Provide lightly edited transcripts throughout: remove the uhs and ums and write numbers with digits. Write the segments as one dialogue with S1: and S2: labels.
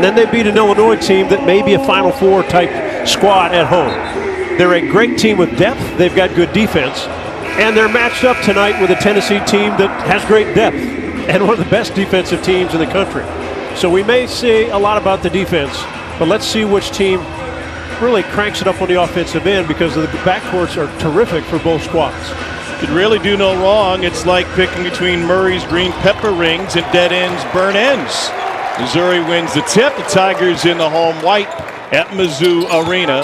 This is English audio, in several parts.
S1: And then they beat an Illinois team that may be a Final Four type squad at home. They're a great team with depth. They've got good defense. And they're matched up tonight with a Tennessee team that has great depth and one of the best defensive teams in the country. So we may say a lot about the defense, but let's see which team really cranks it up on the offensive end, because the backcourts are terrific for both squads.
S2: Could really do no wrong. It's like picking between Murray's green pepper rings and dead ends, burn ends. Missouri wins the tip. The Tigers in the home white at Mizzou Arena.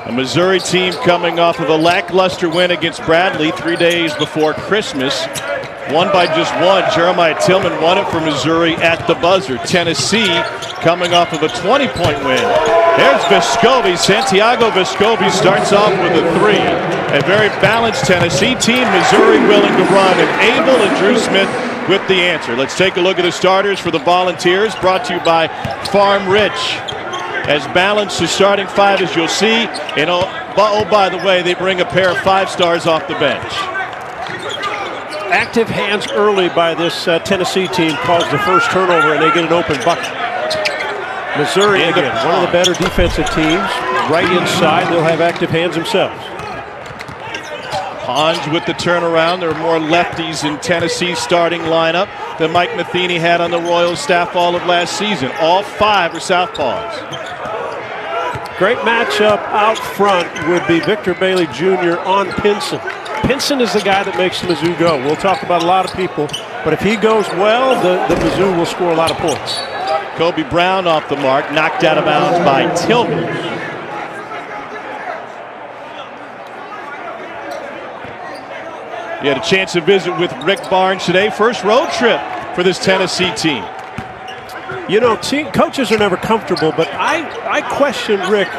S2: A Missouri team coming off of a lackluster win against Bradley 3 days before Christmas. Won by just one. Jeremiah Tillman won it for Missouri at the buzzer. Tennessee coming off of a 20-point win. There's Vescovi. Santiago Vescovi starts off with a 3. A very balanced Tennessee team. Missouri willing to run, and Abel and Drew Smith with the answer. Let's take a look at the starters for the Volunteers, brought to you by Farm Rich. As balanced as starting 5 as you'll see. And oh, by the way, they bring a pair of 5-stars off the bench.
S1: Active hands early by this Tennessee team caused the first turnover, and they get an open bucket. Missouri, again, one of the better defensive teams. Right inside, they'll have active hands themselves.
S2: Pons with the turnaround. There are more lefties in Tennessee's starting lineup than Mike Matheny had on the Royals staff all of last season. All 5 are southpaws.
S1: Great matchup out front would be Victor Bailey Jr. on Pinson. Pinson is the guy that makes Mizzou go. We'll talk about a lot of people, but if he goes well, the Mizzou will score a lot of points.
S2: Kobe Brown off the mark, knocked out of bounds by Tillman. You had a chance to visit with Rick Barnes today. First road trip for this Tennessee team.
S1: You know, coaches are never comfortable, but I question Rick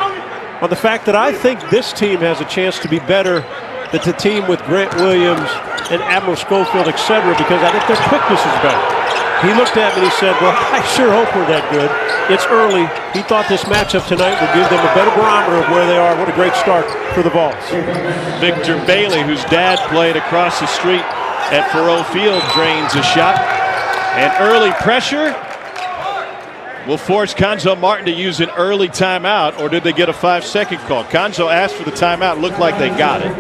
S1: on the fact that I think this team has a chance to be better than the team with Grant Williams and Admiral Schofield, etc., because I think their quickness is better. He looked at me and he said, well, I sure hope we're that good. It's early. He thought this matchup tonight would give them a better barometer of where they are. What a great start for the Vols.
S2: Victor Bailey, whose dad played across the street at Faurot Field, drains a shot. And early pressure will force Conzo Martin to use an early timeout, or did they get a 5-second call? Conzo asked for the timeout. Looked like they got it.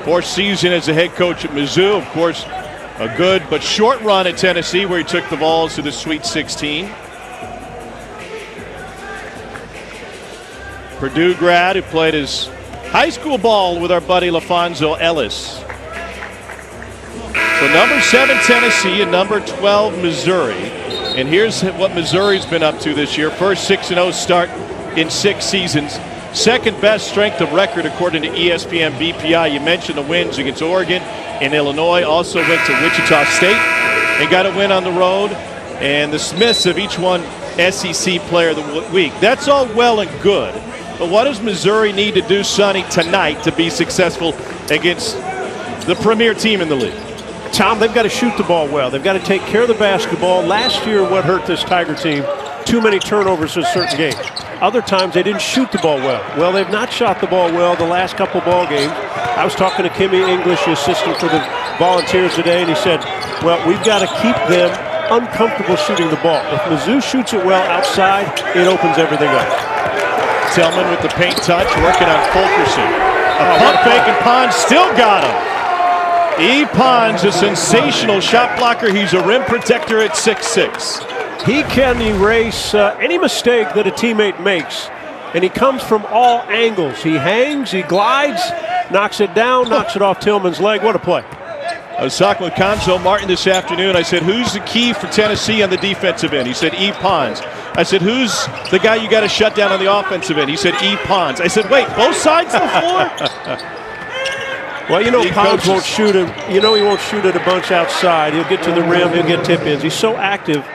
S2: Fourth season as a head coach at Mizzou. Of course, a good but short run at Tennessee, where he took the Vols to the Sweet 16. Purdue grad who played his high school ball with our buddy LaFonso Ellis. So number 7 Tennessee and number 12 Missouri. And here's what Missouri's been up to this year. First 6-0 start in 6 seasons. Second best strength of record according to ESPN BPI. You mentioned the wins against Oregon and Illinois. Also went to Wichita State and got a win on the road. And the Smiths have each won SEC Player of the Week. That's all well and good. But what does Missouri need to do, Sonny, tonight to be successful against the premier team in the league?
S1: Tom, they've got to shoot the ball well. They've got to take care of the basketball. Last year, what hurt this Tiger team, too many turnovers in certain games. Other times, they didn't shoot the ball well. Well, they've not shot the ball well the last couple ball games. I was talking to Kimmy English, the assistant for the Volunteers today, and he said, well, we've got to keep them uncomfortable shooting the ball. If Mizzou shoots it well outside, it opens everything up.
S2: Tillman with the paint touch, working on Fulkerson. A pump fake, and Pons still got him. E. Pons, a sensational shot blocker. He's a rim protector at 6'6".
S1: He can erase any mistake that a teammate makes, and he comes from all angles. He hangs, he glides, knocks it down, knocks it off Tillman's leg. What a play.
S2: I was talking with Conzo Martin this afternoon. I said, who's the key for Tennessee on the defensive end? He said, E. Pons. I said, who's the guy you got to shut down on the offensive end? He said, E. Pons. I said, wait, both sides of the floor?
S1: Well, you know, Pons won't shoot him. You know he won't shoot it a bunch outside. He'll get to the rim, he'll get tip-ins. He's so active.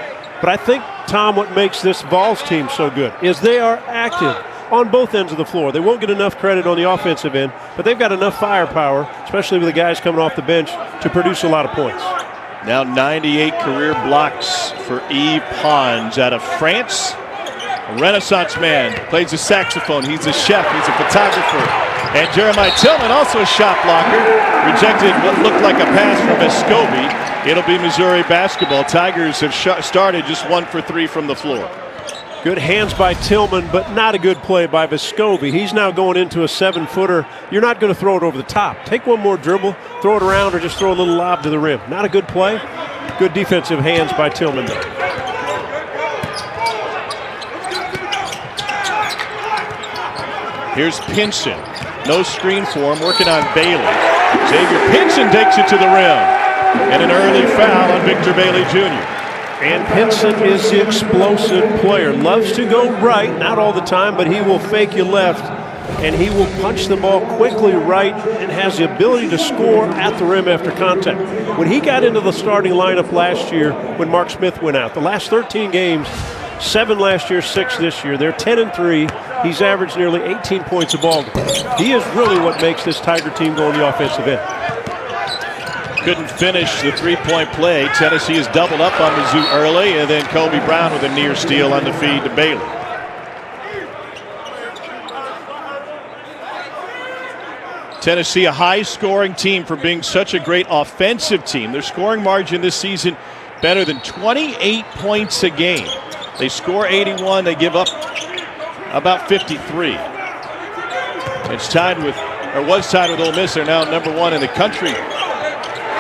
S1: But I think, Tom, what makes this Vols team so good is they are active on both ends of the floor. They won't get enough credit on the offensive end, but they've got enough firepower, especially with the guys coming off the bench, to produce a lot of points.
S2: Now 98 career blocks for E. Pons out of France. A Renaissance man, plays the saxophone. He's a chef, he's a photographer. And Jeremiah Tillman, also a shot blocker, rejected what looked like a pass from Vescovi. It'll be Missouri basketball. Tigers have started just 1 for 3 from the floor.
S1: Good hands by Tillman, but not a good play by Vescovi. He's now going into a 7-footer. You're not going to throw it over the top. Take one more dribble, throw it around, or just throw a little lob to the rim. Not a good play. Good defensive hands by Tillman there.
S2: Here's Pinson. No screen for him, working on Bailey. Xavier Pinson takes it to the rim. And an early foul on Victor Bailey Jr.
S1: And Pinson is the explosive player. Loves to go right, not all the time, but he will fake you left. And he will punch the ball quickly right and has the ability to score at the rim after contact. When he got into the starting lineup last year when Mark Smith went out, the last 13 games, 7 last year, 6 this year. They're 10-3. He's averaged nearly 18 points a ball. He is really what makes this Tiger team go on the offensive end.
S2: Couldn't finish the three-point play. Tennessee has doubled up on Mizzou early, and then Kobe Brown with a near steal on the feed to Bailey. Tennessee, a high-scoring team for being such a great offensive team. Their scoring margin this season better than 28 points a game. They score 81. They give up about 53. It's tied with, or was tied with Ole Miss. They're now number 1 in the country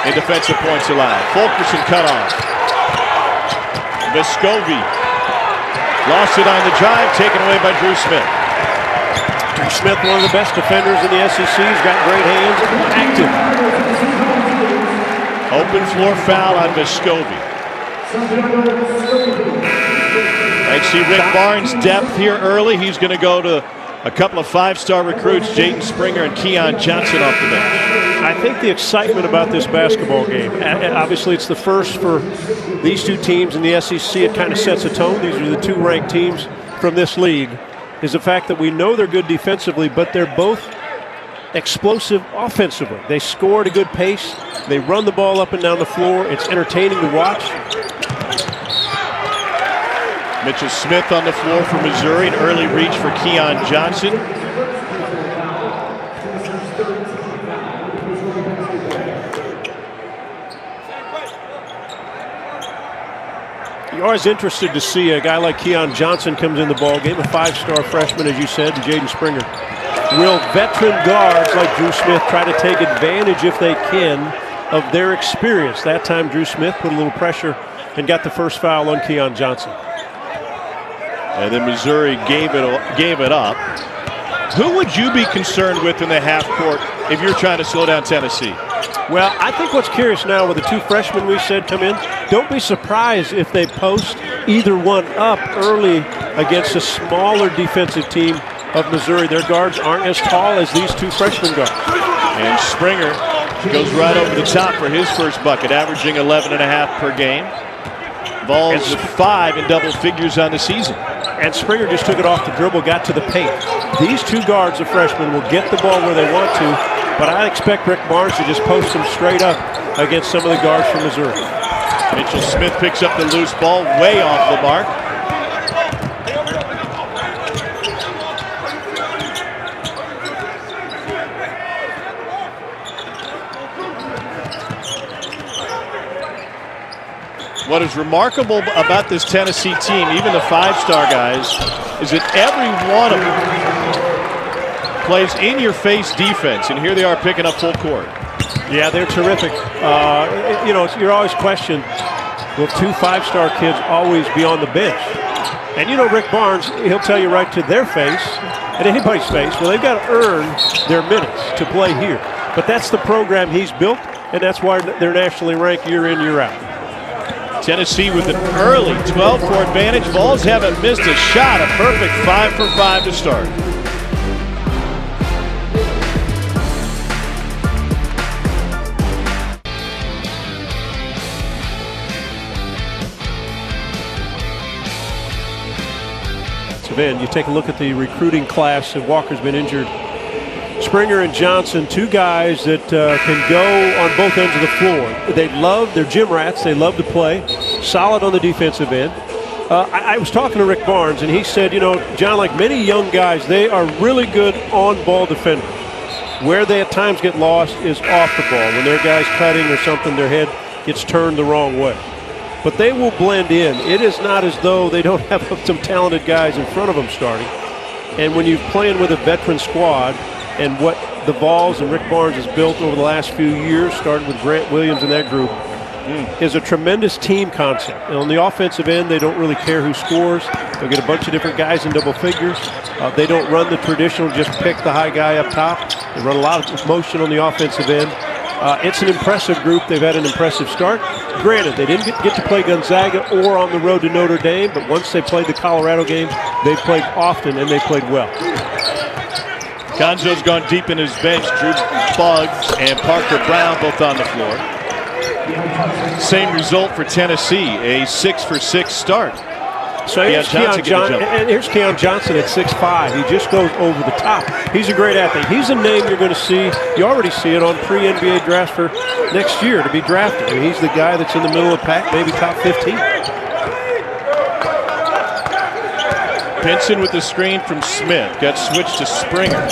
S2: in defensive points allowed. Fulkerson cut off. Vescovi lost it on the drive, taken away by Drew Smith.
S1: Drew Smith, one of the best defenders in the SEC. He's got great hands, active.
S2: Open floor foul on Vescovi. I see Rick Barnes' depth here early. He's going to go to a couple of 5-star recruits, Jaden Springer and Keon Johnson off the bench.
S1: I think the excitement about this basketball game, obviously it's the first for these two teams in the SEC. It kind of sets a tone. These are the 2 ranked teams from this league, is the fact that we know they're good defensively, but they're both explosive offensively. They score at a good pace. They run the ball up and down the floor. It's entertaining to watch.
S2: Mitchell Smith on the floor for Missouri. An early reach for Keon Johnson.
S1: You're always interested to see a guy like Keon Johnson comes in the ball game, a 5-star freshman, as you said, and Jaden Springer. Will veteran guards like Drew Smith try to take advantage, if they can, of their experience? That time Drew Smith put a little pressure and got the first foul on Keon Johnson.
S2: And then Missouri gave it up. Who would you be concerned with in the half court if you're trying to slow down Tennessee?
S1: Well, I think what's curious now with the 2 freshmen we said come in, don't be surprised if they post either one up early against a smaller defensive team of Missouri. Their guards aren't as tall as these 2 freshman guards.
S2: And Springer goes right over the top for his first bucket, averaging 11.5 per game. Vols with 5 in double figures on the season.
S1: And Springer just took it off the dribble, got to the paint. These 2 guards, the freshmen, will get the ball where they want to, but I expect Rick Barnes to just post them straight up against some of the guards from Missouri.
S2: Mitchell Smith picks up the loose ball way off the mark. What is remarkable about this Tennessee team, even the 5-star guys, is that every one of them plays in-your-face defense, and here they are picking up full court.
S1: Yeah, they're terrific. You're always questioned, will 2 5-star kids always be on the bench? And Rick Barnes, he'll tell you right to their face, and anybody's face, well, they've got to earn their minutes to play here. But that's the program he's built, and that's why they're nationally ranked year in, year out.
S2: Tennessee with an early 12-4 advantage. Vols haven't missed a shot. A perfect 5 for 5 to start.
S1: So then you take a look at the recruiting class, and Walker's been injured. Springer and Johnson, 2 guys that can go on both ends of the floor. They're gym rats. They love to play. Solid on the defensive end. I was talking to Rick Barnes, and he said, John, like many young guys, they are really good on-ball defenders. Where they at times get lost is off the ball. When their guy's cutting or something, their head gets turned the wrong way. but they will blend in. It is not as though they don't have some talented guys in front of them starting. And when you're playing with a veteran squad and what the Vols and Rick Barnes has built over the last few years, starting with Grant Williams and that group, is a tremendous team concept. And on the offensive end, they don't really care who scores. They'll get a bunch of different guys in double figures. They don't run the traditional just pick the high guy up top. They run a lot of motion on the offensive end. It's an impressive group. They've had an impressive start. Granted, they didn't get to play Gonzaga or on the road to Notre Dame, but once they played the Colorado games, they played often and they played well.
S2: Gonzo's gone deep in his bench. Drew Buggs and Parker Brown both on the floor. Same result for Tennessee, a 6-for-6 start.
S1: So here's Keon Johnson at 6'5". He just goes over the top. He's a great athlete. He's a name you're going to see. You already see it on pre-NBA drafts for next year to be drafted. I mean, he's the guy that's in the middle of the pack, maybe top 15.
S2: Pinson with the screen from Smith. Got switched to Springer.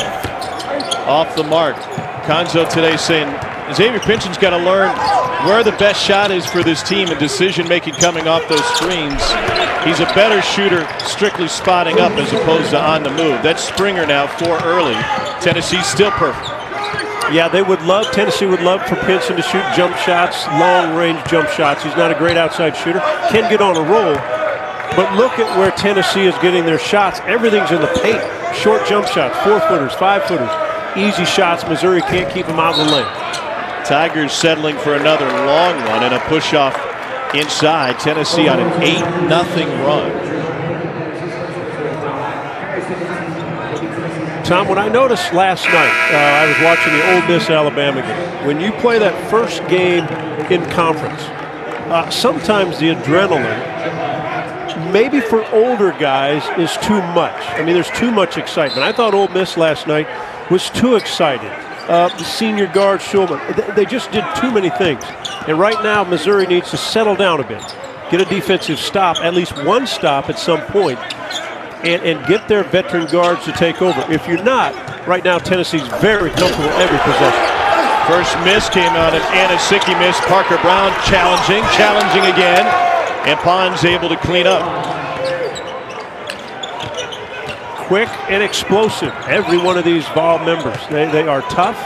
S2: Off the mark. Gonzo today saying Xavier Pinson's got to learn where the best shot is for this team and decision-making coming off those screens. He's a better shooter strictly spotting up as opposed to on the move. That's Springer now 4 early. Tennessee's still perfect.
S1: Yeah, Tennessee would love for Pinson to shoot jump shots, long-range jump shots. He's not a great outside shooter. Can get on a roll. But look at where Tennessee is getting their shots. Everything's in the paint. Short jump shots, 4-footers, 5-footers. Easy shots. Missouri can't keep them out of the lane.
S2: Tigers settling for another long one and a push-off inside. Tennessee on an 8-0 run.
S1: Tom, when I noticed last night, I was watching the Ole Miss-Alabama game. When you play that first game in conference, sometimes the adrenaline, maybe for older guys, is too much. I mean, there's too much excitement. I thought Ole Miss last night was too excited. The senior guard, Schulman, they just did too many things. And right now, Missouri needs to settle down a bit, get a defensive stop, at least one stop at some point, and get their veteran guards to take over. If you're not, right now, Tennessee's very comfortable every possession.
S2: First miss came out of Anasicki miss. Parker Brown challenging again, and Pond's able to clean up.
S1: Quick and explosive, every one of these Vol members. They are tough,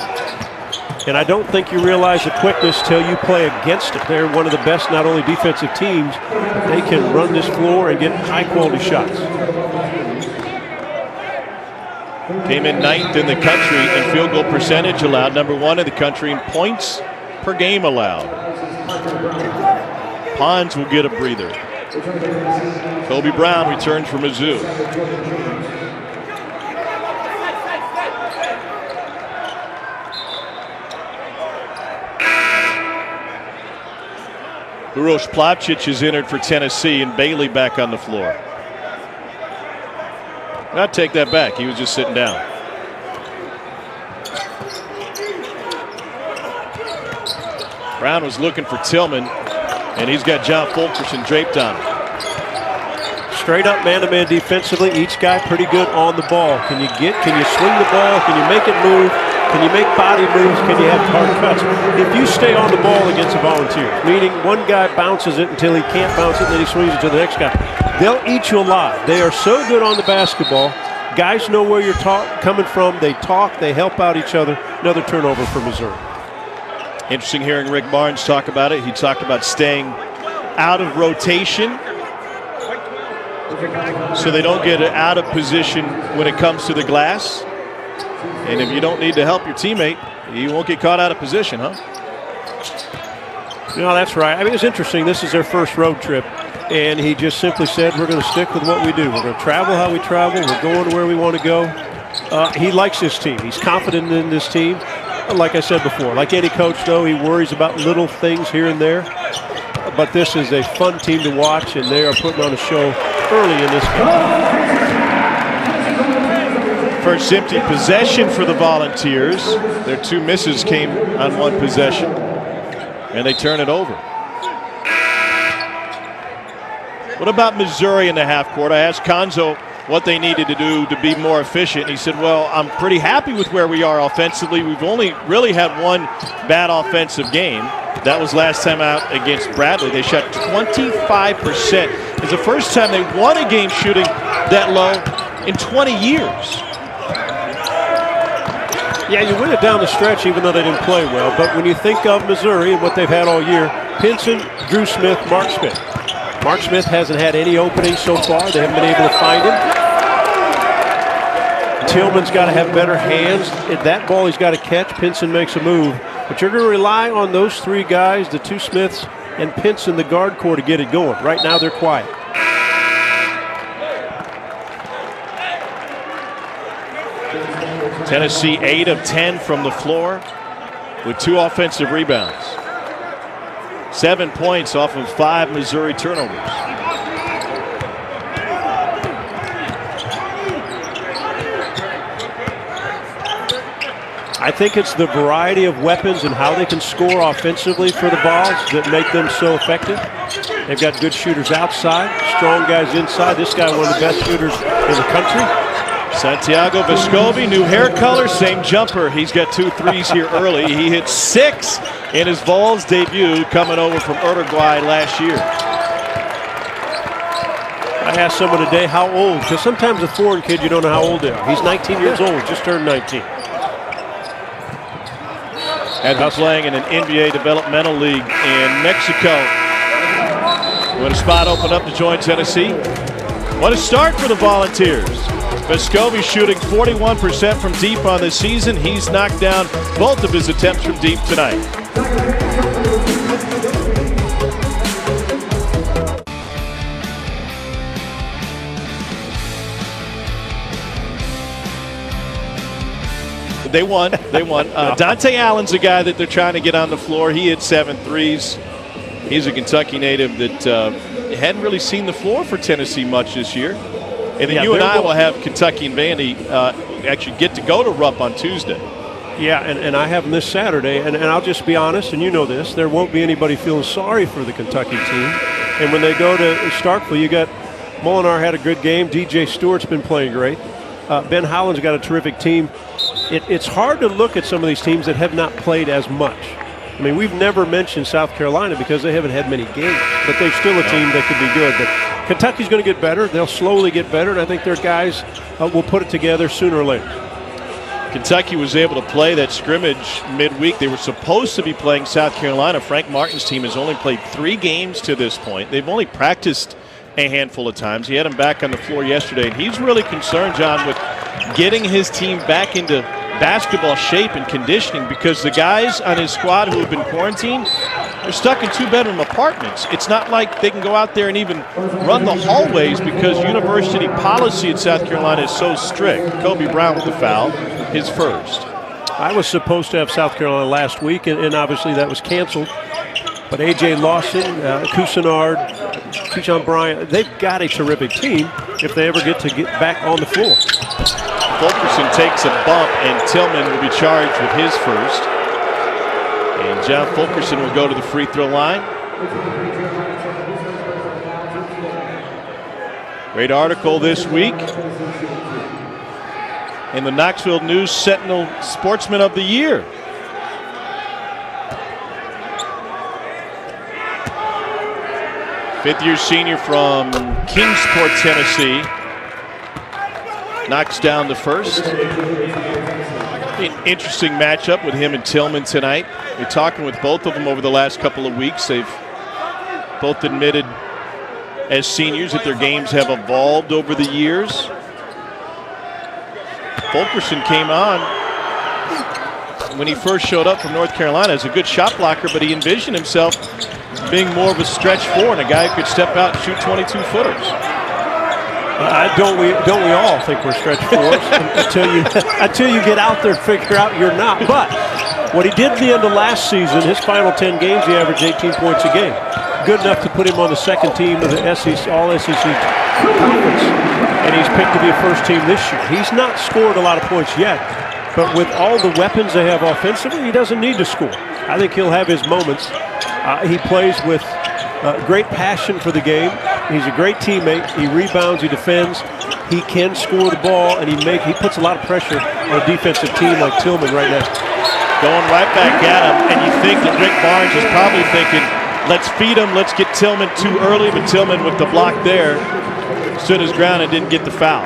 S1: and I don't think you realize the quickness till you play against it. They're one of the best, not only defensive teams, but they can run this floor and get high-quality shots.
S2: Came in 9th in the country in field goal percentage allowed, number 1 in the country in points per game allowed. Pons will get a breather. Kobe Brown returns for Mizzou. Uroš Plavšić is entered for Tennessee, and Bailey back on the floor. I'll take that back. He was just sitting down. Brown was looking for Tillman, and he's got John Fulkerson draped on him.
S1: Straight up man-to-man defensively. Each guy pretty good on the ball. Can you swing the ball? Can you make it move? Can you make body moves? Can you have hard cuts? If you stay on the ball against a Volunteer, meaning one guy bounces it until he can't bounce it, and then he swings it to the next guy, they'll eat you alive. They are so good on the basketball. Guys know where you're coming from. They talk. They help out each other. Another turnover for Missouri.
S2: Interesting hearing Rick Barnes talk about it. He talked about staying out of rotation so they don't get out of position when it comes to the glass. And if you don't need to help your teammate, you won't get caught out of position, huh?
S1: No, that's right. I mean, it's interesting. This is their first road trip, and he just simply said, we're going to stick with what we do. We're going to travel how we travel. We're going where we want to go. He likes this team. He's confident in this team. Like I said before, like any coach, though, he worries about little things here and there. But this is a fun team to watch, and they are putting on a show early in this game.
S2: First empty possession for the Volunteers. Their 2 misses came on 1 possession, and they turn it over. What about Missouri in the half court? I asked Gonzo what they needed to do to be more efficient, and he said, well, I'm pretty happy with where we are offensively. We've only really had 1 bad offensive game. That was last time out against Bradley. They shot 25%. It's the first time they won a game shooting that low in 20 years.
S1: Yeah, you win it down the stretch even though they didn't play well. But when you think of Missouri and what they've had all year, Pinson, Drew Smith, Mark Smith. Mark Smith hasn't had any openings so far. They haven't been able to find him. Tillman's got to have better hands. At that ball he's got to catch. Pinson makes a move. But you're going to rely on those three guys, the two Smiths and Pinson, the guard core, to get it going. Right now they're quiet.
S2: Tennessee 8 of 10 from the floor with 2 offensive rebounds. 7 points off of 5 Missouri turnovers.
S1: I think it's the variety of weapons and how they can score offensively for the balls that make them so effective. They've got good shooters outside, strong guys inside. This guy, one of the best shooters in the country.
S2: Santiago Vescovi, new hair color, same jumper. He's got 2 threes here early. He hit 6 in his Vols debut coming over from Uruguay last year.
S1: I asked someone today how old, because sometimes a foreign kid you don't know how old they are. He's 19 years old, just turned 19.
S2: Had been playing in an NBA developmental league in Mexico. When a spot opened up to join Tennessee. What a start for the Volunteers. Vescovi shooting 41% from deep on the season. He's knocked down both of his attempts from deep tonight. They won. Dante Allen's a guy that they're trying to get on the floor. He hit 7 threes. He's a Kentucky native that hadn't really seen the floor for Tennessee much this year. And then you and I will have Kentucky and Vandy actually get to go to Rupp on Tuesday.
S1: Yeah, and I have them this Saturday. And I'll just be honest, and you know this, there won't be anybody feeling sorry for the Kentucky team. And when they go to Starkville, you got Molinar had a good game. DJ Stewart's been playing great. Ben Howland's got a terrific team. It's hard to look at some of these teams that have not played as much. I mean, we've never mentioned South Carolina because they haven't had many games, but they're still a team that could be good. But Kentucky's going to get better. They'll slowly get better, and I think their guys will put it together sooner or later.
S2: Kentucky was able to play that scrimmage midweek. They were supposed to be playing South Carolina. Frank Martin's team has only played 3 games to this point. They've only practiced a handful of times. He had him back on the floor yesterday, and he's really concerned, John, with getting his team back into basketball shape and conditioning because the guys on his squad who have been quarantined are stuck in 2-bedroom apartments. It's not like they can go out there and even run the hallways because university policy in South Carolina is so strict. Kobe Brown with the foul, his first.
S1: I was supposed to have South Carolina last week, and obviously that was canceled. But A.J. Lawson, Cousinard, Keyshawn Bryant, they've got a terrific team if they ever get back on the floor.
S2: Fulkerson takes a bump, and Tillman will be charged with his first. And John Fulkerson will go to the free throw line. Great article this week in the Knoxville News Sentinel Sportsman of the Year. Fifth-year senior from Kingsport, Tennessee. Knocks down the first. An interesting matchup with him and Tillman tonight. We're talking with both of them over the last couple of weeks. They've both admitted as seniors that their games have evolved over the years. Fulkerson came on when he first showed up from North Carolina as a good shot blocker, but he envisioned himself being more of a stretch four and a guy who could step out and shoot 22-footers.
S1: Don't we all think we're stretch fours until you get out there and figure out you're not. But what he did at the end of last season, his final 10 games, he averaged 18 points a game. Good enough to put him on the second team of the All-SEC conference, and he's picked to be a first team this year. He's not scored a lot of points yet, but with all the weapons they have offensively, he doesn't need to score. I think he'll have his moments. He plays with great passion for the game. He's a great teammate. He rebounds, he defends. He can score the ball, and he puts a lot of pressure on a defensive team like Tillman right now.
S2: Going right back at him, and you think that Rick Barnes is probably thinking, let's feed him, let's get Tillman too early, but Tillman with the block there stood his ground and didn't get the foul.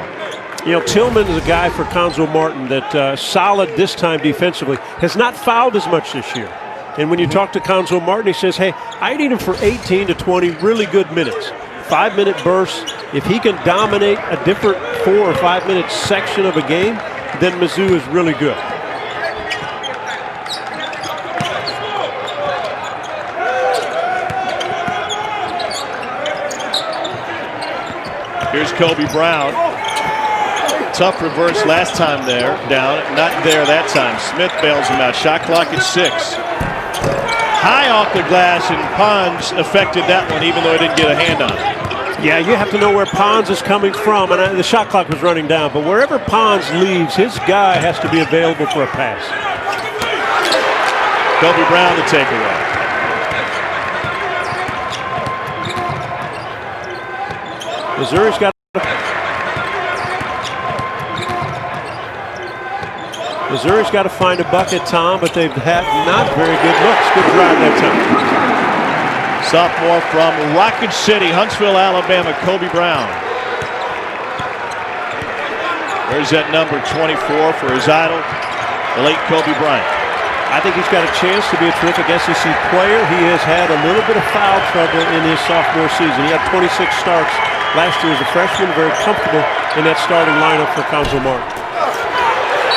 S1: You know, Tillman is a guy for Cuonzo Martin that solid this time defensively, has not fouled as much this year. And when you talk to Cuonzo Martin, he says, hey, I need him for 18 to 20 really good minutes. 5-minute bursts. If he can dominate a different 4 or 5 minute section of a game, then Mizzou is really good.
S2: Here's Kobe Brown. Tough reverse last time there, down. Not there that time. Smith bails him out. Shot clock at 6. High off the glass, and Pons affected that one, even though he didn't get a hand on it.
S1: Yeah, you have to know where Pons is coming from, and the shot clock was running down. But wherever Pons leaves, his guy has to be available for a pass.
S2: Kobe Brown the takeaway.
S1: Missouri's got to find a bucket, Tom, but they've had not very good looks. Good drive that time.
S2: Sophomore from Rocket City, Huntsville, Alabama, Kobe Brown. There's that number 24 for his idol, the late Kobe Bryant.
S1: I think he's got a chance to be a terrific SEC player. He has had a little bit of foul trouble in his sophomore season. He had 26 starts last year as a freshman, very comfortable in that starting lineup for Cuonzo Martin.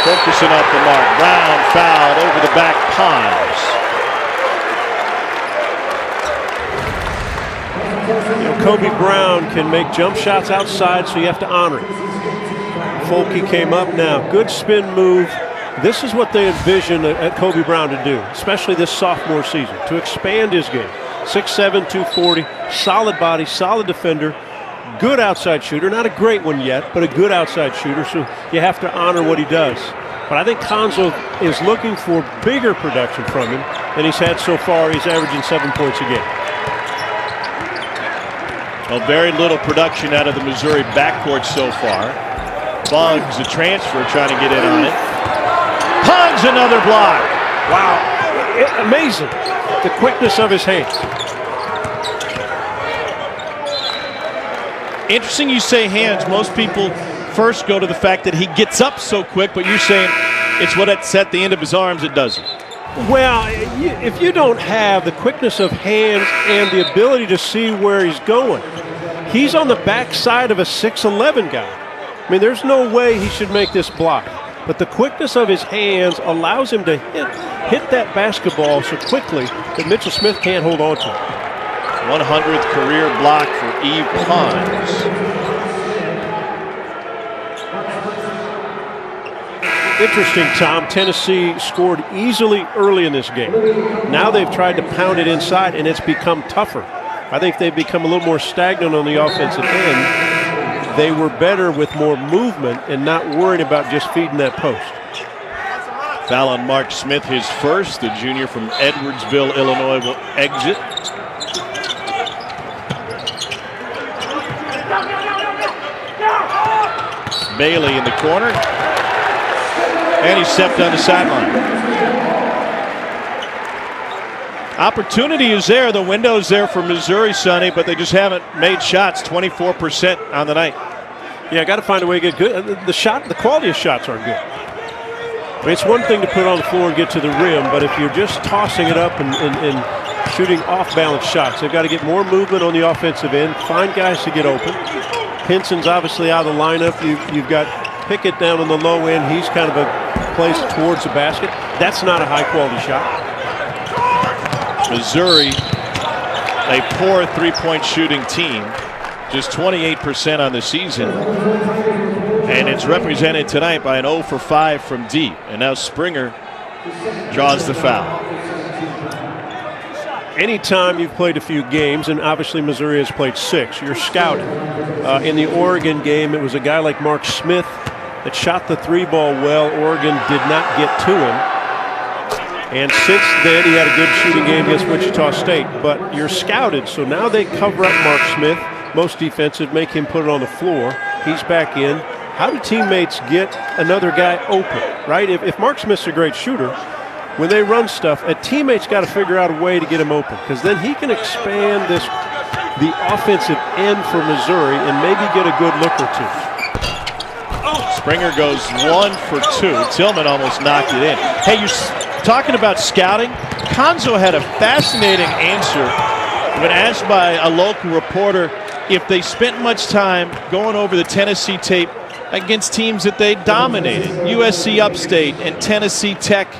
S2: Focusing off the mark. Brown fouled over the back. Pons.
S1: You know, Kobe Brown can make jump shots outside, so you have to honor it. Folke came up now. Good spin move. This is what they envision Kobe Brown to do, especially this sophomore season, to expand his game. 6'7", 240, solid body, solid defender. Good outside shooter, not a great one yet, but a good outside shooter, so you have to honor what he does. But I think Cuonzo is looking for bigger production from him than he's had so far. He's averaging 7 points a game.
S2: Well, very little production out of the Missouri backcourt so far. Buggs, a transfer, trying to get in on it. Pons, another block.
S1: Wow, amazing, the quickness of his hands.
S2: Interesting you say hands. Most people first go to the fact that he gets up so quick, but you're saying it's what it's at the end of his arms it doesn't.
S1: Well, if you don't have the quickness of hands and the ability to see where he's going, he's on the backside of a 6'11" guy. I mean, there's no way he should make this block. But the quickness of his hands allows him to hit that basketball so quickly that Mitchell Smith can't hold on to it.
S2: 100th career block for Yves Pons.
S1: Interesting, Tom. Tennessee scored easily early in this game. Now they've tried to pound it inside, and it's become tougher. I think they've become a little more stagnant on the offensive end. They were better with more movement and not worried about just feeding that post.
S2: Foul on Mark Smith, his first. The junior from Edwardsville, Illinois, will exit. Bailey in the corner. And he stepped on the sideline. Opportunity is there. The window's there for Missouri, Sonny, but they just haven't made shots. 24% on the night.
S1: Yeah, got to find a way to get good. The quality of shots aren't good. I mean, it's one thing to put on the floor and get to the rim, but if you're just tossing it up and shooting off-balance shots, they've got to get more movement on the offensive end, find guys to get open. Pinson's obviously out of the lineup. You've got Pickett down on the low end. He's kind of a place towards the basket. That's not a high-quality shot.
S2: Missouri, a poor three-point shooting team, just 28% on the season. And it's represented tonight by an 0 for 5 from deep. And now Springer draws the foul.
S1: Anytime you've played a few games, and obviously Missouri has played 6, you're scouted. In the Oregon game, it was a guy like Mark Smith that shot the 3-ball well. Oregon did not get to him. And since then, he had a good shooting game against Wichita State. But you're scouted, so now they cover up Mark Smith. Most defensive, make him put it on the floor. He's back in. How do teammates get another guy open, right? If Mark Smith's a great shooter, when they run stuff, a teammate's got to figure out a way to get him open, because then he can expand the offensive end for Missouri and maybe get a good look or two.
S2: Springer goes 1 for 2. Tillman almost knocked it in. Hey, you're talking about scouting. Konzo had a fascinating answer when asked by a local reporter if they spent much time going over the Tennessee tape against teams that they dominated, USC Upstate and Tennessee Tech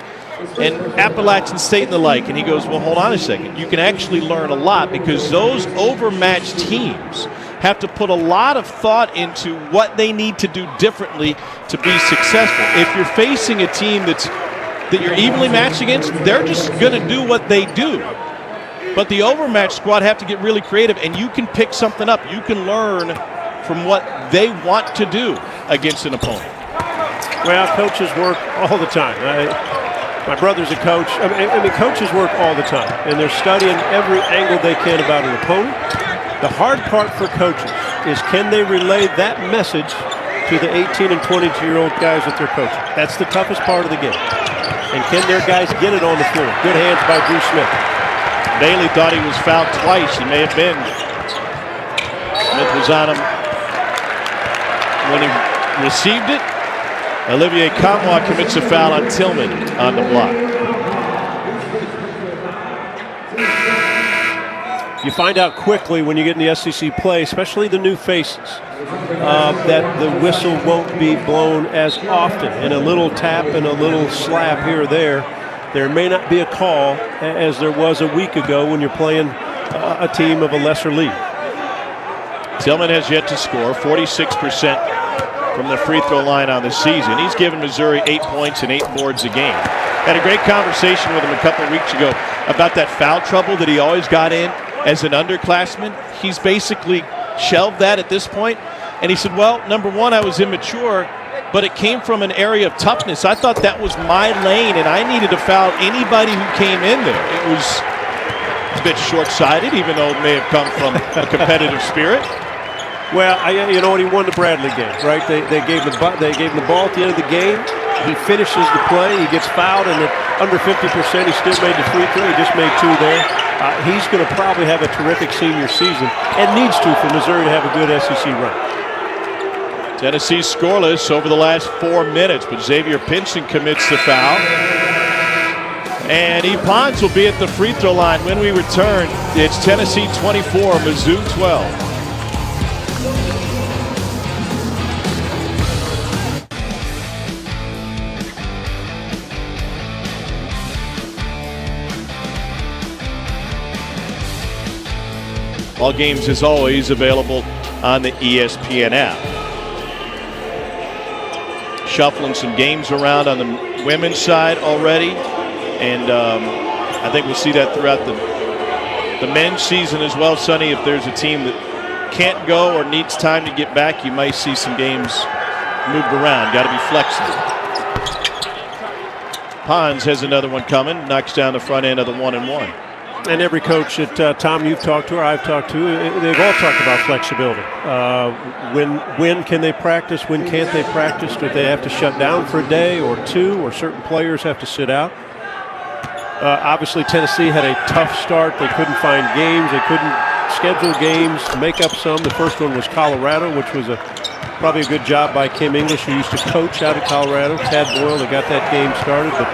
S2: and Appalachian State and the like. And he goes, well, hold on a second. You can actually learn a lot, because those overmatched teams have to put a lot of thought into what they need to do differently to be successful. If you're facing a team that you're evenly matched against, they're just going to do what they do. But the overmatched squad have to get really creative, and you can pick something up. You can learn from what they want to do against an opponent.
S1: Well, coaches work all the time. My brother's a coach. I mean, coaches work all the time, and they're studying every angle they can about an opponent. The hard part for coaches is, can they relay that message to the 18 and 22-year-old guys that they're coaching? That's the toughest part of the game. And can their guys get it on the floor? Good hands by Drew Smith.
S2: Bailey thought he was fouled twice. He may have been. Smith was on him when he received it. Olivier Kamwa commits a foul on Tillman on the block.
S1: You find out quickly when you get in the SEC play, especially the new faces, that the whistle won't be blown as often. And a little tap and a little slap here or there may not be a call as there was a week ago when you're playing a team of a lesser league.
S2: Tillman has yet to score, 46% from the free throw line on the season. He's given Missouri 8 points and 8 boards a game. Had a great conversation with him a couple of weeks ago about that foul trouble that he always got in as an underclassman. He's basically shelved that at this point. And he said, well, number one, I was immature, but it came from an area of toughness. I thought that was my lane, and I needed to foul anybody who came in there. It was a bit short-sighted, even though it may have come from a competitive spirit.
S1: Well, you know, when he won the Bradley game, right? They gave him the ball at the end of the game. He finishes the play. He gets fouled, and at under 50%, he still made the free throw. He just made 2 there. He's going to probably have a terrific senior season, and needs to, for Missouri to have a good SEC run.
S2: Tennessee scoreless over the last 4 minutes, but Xavier Pinson commits the foul. And Pons will be at the free throw line when we return. It's Tennessee 24, Mizzou 12. All games, as always, available on the ESPN app. Shuffling some games around on the women's side already, and I think we'll see that throughout the men's season as well. Sonny, if there's a team that can't go or needs time to get back, you might see some games moved around. Got to be flexible. Pons has another one coming, knocks down the front end of the 1-and-1.
S1: And every coach that, Tom, you've talked to or I've talked to, they've all talked about flexibility. When can they practice? When can't they practice? Do they have to shut down for a day or 2, or certain players have to sit out? Obviously, Tennessee had a tough start. They couldn't find games. They couldn't schedule games to make up some. The first one was Colorado, which was probably a good job by Kim English, who used to coach out of Colorado. Tad Boyle, they got that game started. But,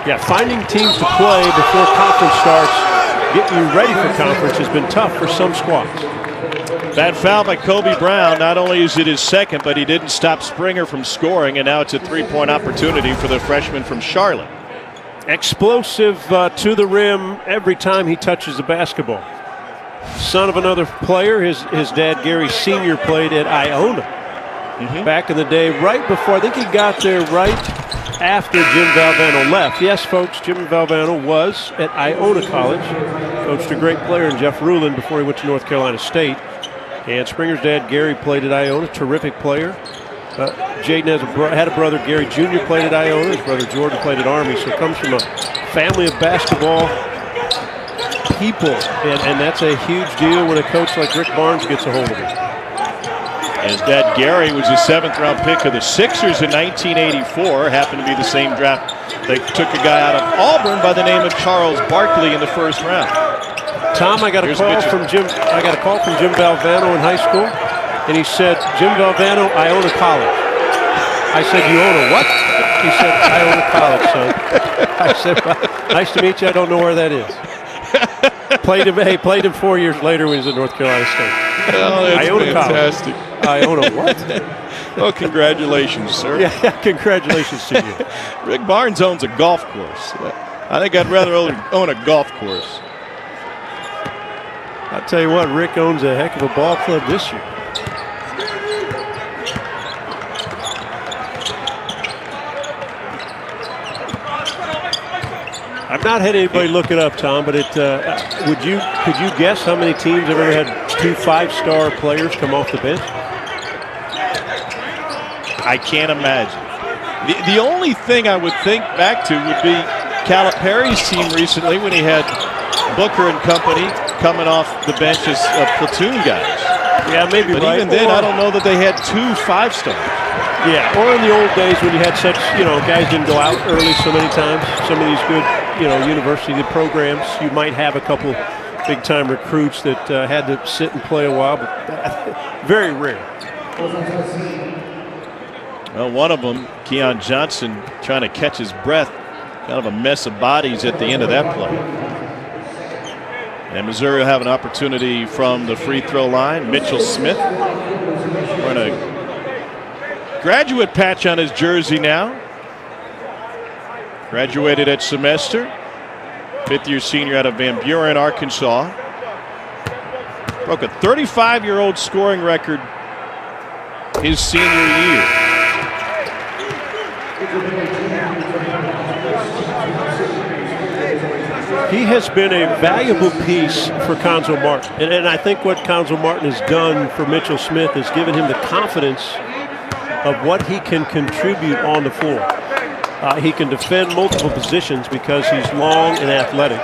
S1: yeah, finding teams to play before conference starts, getting you ready for conference, has been tough for some squads.
S2: Bad foul by Kobe Brown. Not only is it his second, but he didn't stop Springer from scoring, and now it's a 3-point opportunity for the freshman from Charlotte.
S1: Explosive to the rim every time he touches the basketball. Son of another player, his dad Gary Sr. played at Iona back in the day, right before, I think he got there right after Jim Valvano left. Yes, folks, Jim Valvano was at Iona College, coached a great player in Jeff Rulin before he went to North Carolina State. And Springer's dad, Gary, played at Iona, terrific player. Jaden had a brother, Gary Jr., played at Iona. His brother, Jordan, played at Army. So it comes from a family of basketball people. And that's a huge deal when a coach like Rick Barnes gets a hold of it.
S2: His dad, Gary, was a 7th-round pick of the Sixers in 1984. Happened to be the same draft They took a guy out of Auburn by the name of Charles Barkley in the first round.
S1: Tom, I got a call from Jim Valvano in high school, and he said, "Jim Valvano, I own a college." I said, "You own a what?" He said, "I own a college, son." I said, well, "Nice to meet you. I don't know where that is." Played him 4 years later when he was at North Carolina State.
S2: Oh, that's
S1: I own
S2: fantastic.
S1: A college. I own a what?
S2: Well, congratulations, sir.
S1: Yeah, congratulations to you.
S2: Rick Barnes owns a golf course. I think I'd rather own a golf course.
S1: I'll tell you what, Rick owns a heck of a ball club this year. I've not had anybody look it up, Tom, but could you guess how many teams have ever had 2 5-star players come off the bench?
S2: I can't imagine. The only thing I would think back to would be Calipari's team recently when he had Booker and company coming off the bench as platoon guys.
S1: Yeah, maybe.
S2: But
S1: right.
S2: even then, I don't know that they had 2 5-stars.
S1: Yeah, or in the old days when you had such, guys didn't go out early so many times. Some of these good, university programs, you might have a couple big-time recruits that had to sit and play a while, but very rare.
S2: Well, one of them, Keon Johnson, trying to catch his breath. Kind of a mess of bodies at the end of that play. And Missouri will have an opportunity from the free throw line. Mitchell Smith wearing a graduate patch on his jersey now. Graduated at semester. 5th-year senior out of Van Buren, Arkansas. Broke a 35-year-old scoring record his senior year.
S1: He has been a valuable piece for Cuonzo Martin. And I think what Cuonzo Martin has done for Mitchell Smith is given him the confidence of what he can contribute on the floor. He can defend multiple positions because he's long and athletic,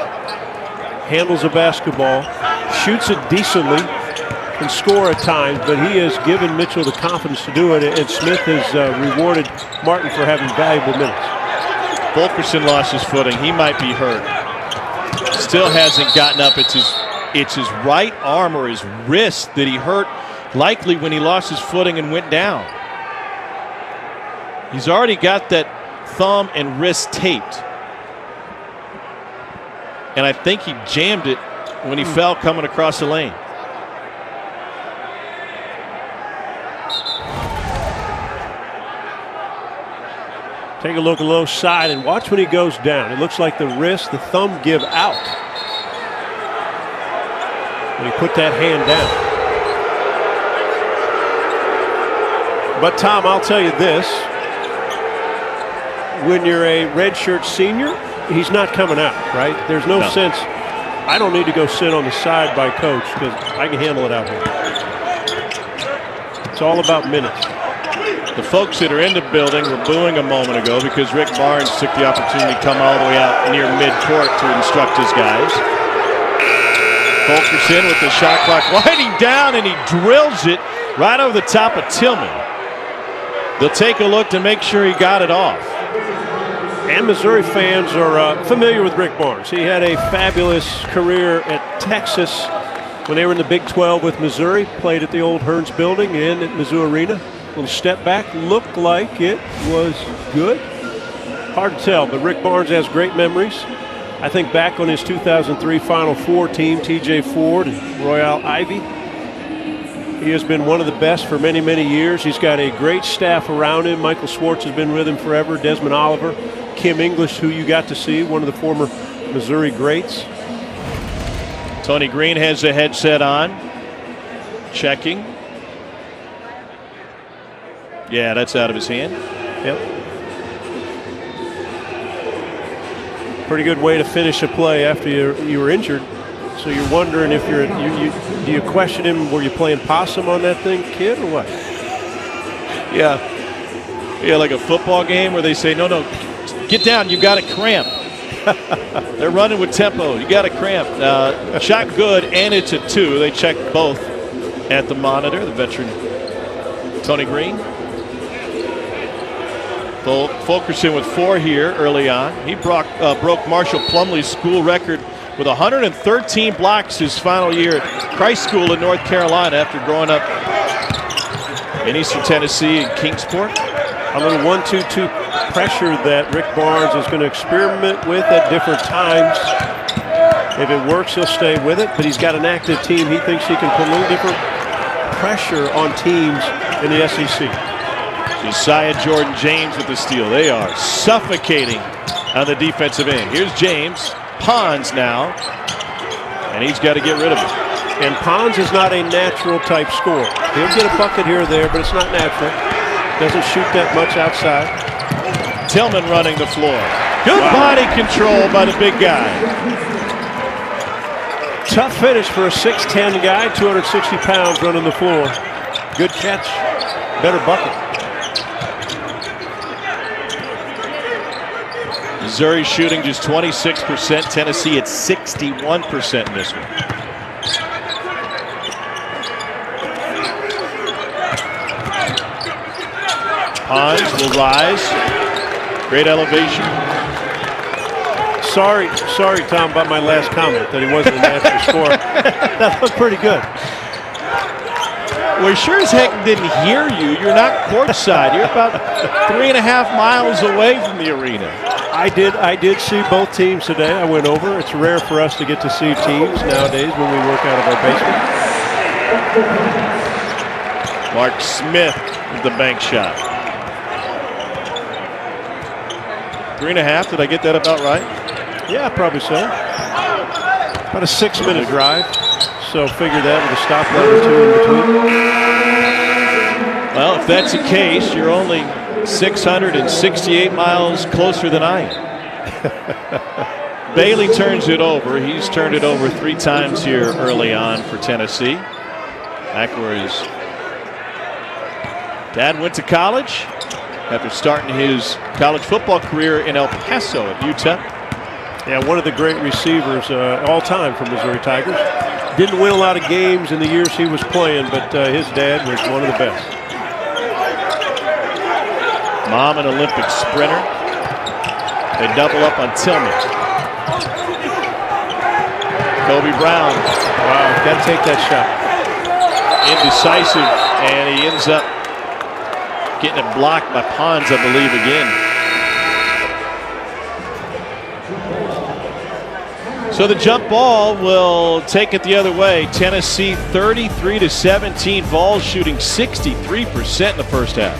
S1: handles a basketball, shoots it decently, can score at times, but he has given Mitchell the confidence to do it, and Smith has rewarded Martin for having valuable minutes.
S2: Fulkerson lost his footing. He might be hurt. Still hasn't gotten up. It's his right arm or his wrist that he hurt, likely when he lost his footing and went down. He's already got that thumb and wrist taped. And I think he jammed it when he fell coming across the lane.
S1: Take a look a low side and watch when he goes down. It looks like the wrist, the thumb give out when he put that hand down. But Tom, I'll tell you this. When you're a redshirt senior, he's not coming out, right? There's no sense. I don't need to go sit on the side by coach because I can handle it out here. It's all about minutes.
S2: The folks that are in the building were booing a moment ago because Rick Barnes took the opportunity to come all the way out near midcourt to instruct his guys. Fulkerson with the shot clock winding down, and he drills it right over the top of Tillman. They'll take a look to make sure he got it off.
S1: And Missouri fans are familiar with Rick Barnes. He had a fabulous career at Texas when they were in the Big 12 with Missouri, played at the old Hearns building and at Mizzou Arena. Little step back, looked like it was good. Hard to tell, but Rick Barnes has great memories. I think back on his 2003 Final Four team, T.J. Ford and Royale Ivy. He has been one of the best for many, many years. He's got a great staff around him. Michael Schwartz has been with him forever. Desmond Oliver, Kim English, who you got to see, one of the former Missouri greats.
S2: Tony Green has the headset on, checking. Yeah, that's out of his hand.
S1: Yep. Pretty good way to finish a play after you were injured. So you're wondering if do you question him? Were you playing possum on that thing, kid, or what?
S2: Yeah, like a football game where they say, no, get down, you got a cramp. They're running with tempo. You got a cramp. Shot good, and it's a 2. They check both at the monitor. The veteran Tony Green. Fulkerson with 4 here early on. He broke Marshall Plumlee's school record with 113 blocks his final year at Christ School in North Carolina after growing up in Eastern Tennessee and Kingsport.
S1: A little 1-2-2 pressure that Rick Barnes is going to experiment with at different times. If it works, he'll stay with it, but he's got an active team. He thinks he can put a little different pressure on teams in the SEC.
S2: Josiah Jordan-James with the steal. They are suffocating on the defensive end. Here's James. Pons now, and he's got to get rid of it.
S1: And Pons is not a natural type scorer. He'll get a bucket here or there, but it's not natural. Doesn't shoot that much outside.
S2: Tillman running the floor. Good body control by the big guy.
S1: Tough finish for a 6'10 guy, 260 pounds running the floor. Good catch, better bucket.
S2: Missouri shooting just 26%. Tennessee at 61% in this one. Pons will rise. Great elevation.
S1: Sorry, Tom, about my last comment that he wasn't a natural scorer. That looked pretty good.
S2: We sure as heck didn't hear you. You're not courtside. You're about 3.5 miles away from the arena.
S1: I did see both teams today. I went over. It's rare for us to get to see teams nowadays when we work out of our basement.
S2: Mark Smith with the bank shot. 3.5. Did I get that about right?
S1: Yeah, probably so. About a 6-minute drive. So figure that with a stoplight or two in between.
S2: Well, if that's the case, you're only 668 miles closer than I am. Bailey turns it over. He's turned it over 3 times here early on for Tennessee. Back where his dad went to college after starting his college football career in El Paso at UTEP.
S1: Yeah, one of the great receivers all time for Missouri Tigers. Didn't win a lot of games in the years he was playing, but his dad was one of the best.
S2: Mom, an Olympic sprinter. They double up on Tillman. Kobe Brown.
S1: Wow, got to take that shot.
S2: Indecisive, and he ends up getting it blocked by Pons, I believe, again. So the jump ball will take it the other way. Tennessee 33-17. Vols shooting 63% in the first half.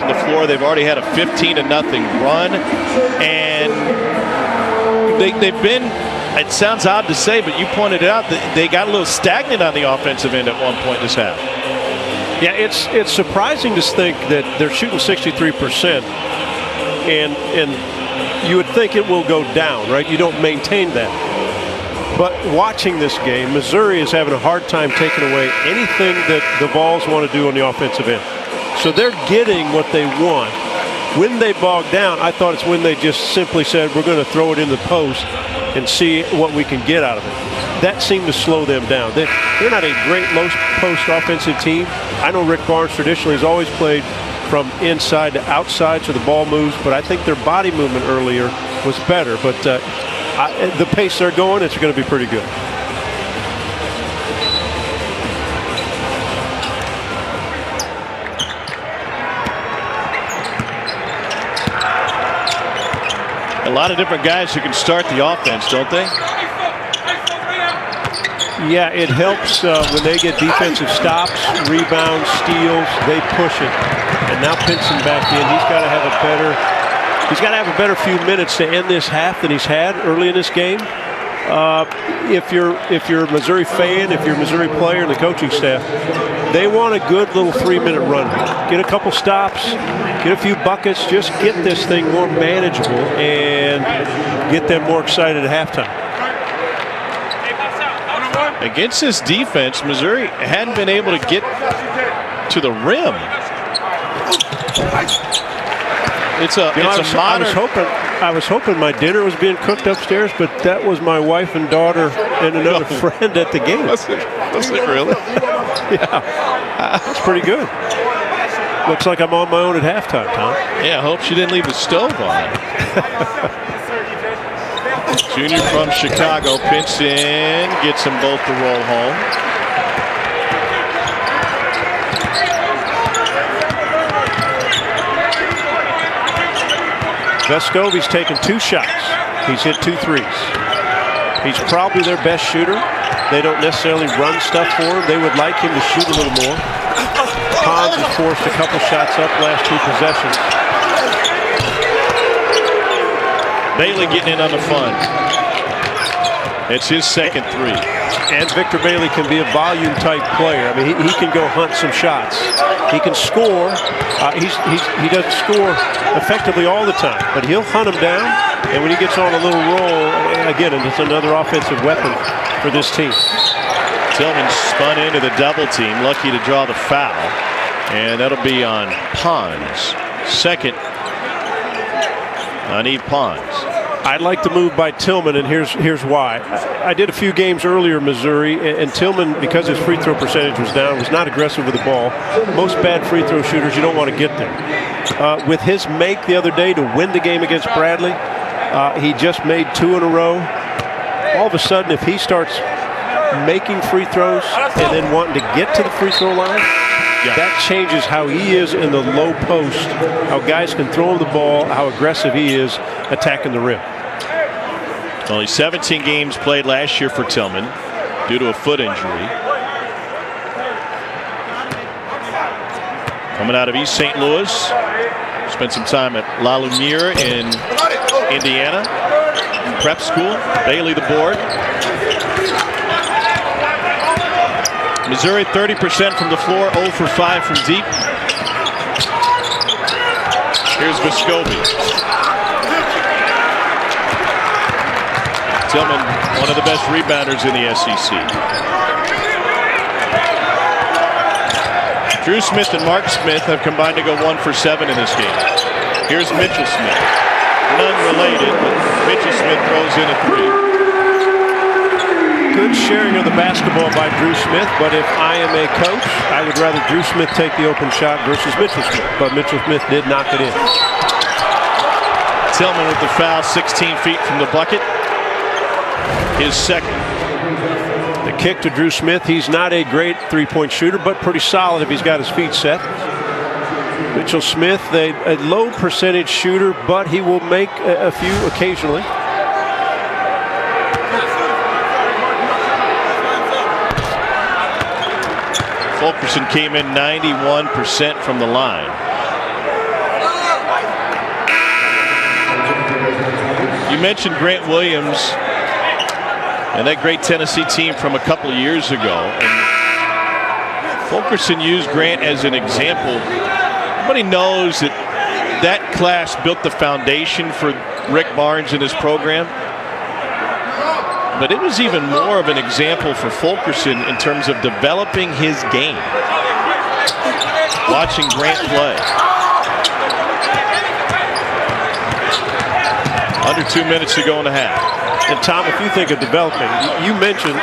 S2: On the floor, they've already had a 15-0 run, and they've been, it sounds odd to say, but you pointed it out, that they got a little stagnant on the offensive end at one point this half.
S1: Yeah, it's surprising to think that they're shooting 63%, and you would think it will go down, right? You don't maintain that. But watching this game, Missouri is having a hard time taking away anything that the Vols want to do on the offensive end. So they're getting what they want. When they bog down, I thought it's when they just simply said, we're going to throw it in the post and see what we can get out of it. That seemed to slow them down. They're not a great low post offensive team. I know Rick Barnes traditionally has always played from inside to outside, so the ball moves, but I think their body movement earlier was better. But the pace they're going, it's going to be pretty good.
S2: A lot of different guys who can start the offense, don't they?
S1: Yeah, it helps when they get defensive stops, rebounds, steals, they push it. And now Pinson back in. He's got to have a better few minutes to end this half than he's had early in this game. If you're a Missouri fan, if you're a Missouri player and the coaching staff, they want a good little 3-minute run. Get a couple stops, get a few buckets, just get this thing more manageable and get them more excited at halftime.
S2: Against this defense, Missouri hadn't been able to get to the rim. It's a modern.
S1: I was hoping I was hoping my dinner was being cooked upstairs, but that was my wife and daughter and another friend at the game.
S2: Was it really?
S1: Yeah. That's pretty good. Looks like I'm on my own at halftime, Tom.
S2: Yeah, I hope she didn't leave the stove on. Junior from Chicago, pinch in, gets them both to roll home.
S1: Vescovi's taken 2 shots. He's hit 2 threes. He's probably their best shooter. They don't necessarily run stuff for him. They would like him to shoot a little more. Pons has forced a couple shots up last 2 possessions.
S2: Bailey getting in on the fun. It's his second 3.
S1: And Victor Bailey can be a volume type player. I mean, he can go hunt some shots. He can score. He doesn't score effectively all the time, but he'll hunt him down. And when he gets on a little roll, again, it's another offensive weapon for this team.
S2: Tillman spun into the double team, lucky to draw the foul. And that'll be on Pons. Second on Yves Pons.
S1: I'd like to move by Tillman, and here's why. I did a few games earlier in Missouri, and Tillman, because his free throw percentage was down, was not aggressive with the ball. Most bad free throw shooters, you don't want to get there. With his make the other day to win the game against Bradley, he just made 2 in a row. All of a sudden, if he starts making free throws and then wanting to get to the free throw line, that changes how he is in the low post, how guys can throw him the ball, how aggressive he is attacking the rim.
S2: Only 17 games played last year for Tillman due to a foot injury. Coming out of East St. Louis, spent some time at La Lumiere in Indiana, prep school. Bailey the board. Missouri 30% from the floor, 0 for 5 from deep. Here's Vescovi. Tillman, one of the best rebounders in the SEC. Drew Smith and Mark Smith have combined to go 1 for 7 in this game. Here's Mitchell Smith. None related, but Mitchell Smith throws in a 3. Good
S1: sharing of the basketball by Drew Smith, but if I am a coach, I would rather Drew Smith take the open shot versus Mitchell Smith. But Mitchell Smith did knock it in.
S2: Tillman with the foul, 16 feet from the bucket. His second.
S1: The kick to Drew Smith. He's not a great three-point shooter, but pretty solid if he's got his feet set. Mitchell Smith, a low percentage shooter, but he will make a few occasionally.
S2: Fulkerson came in 91% from the line. You mentioned Grant Williams and that great Tennessee team from a couple of years ago. And Fulkerson used Grant as an example. Everybody knows that that class built the foundation for Rick Barnes and his program. But it was even more of an example for Fulkerson in terms of developing his game. Watching Grant play. Under 2 minutes to go in the half.
S1: And Tom, if you think of development, you mentioned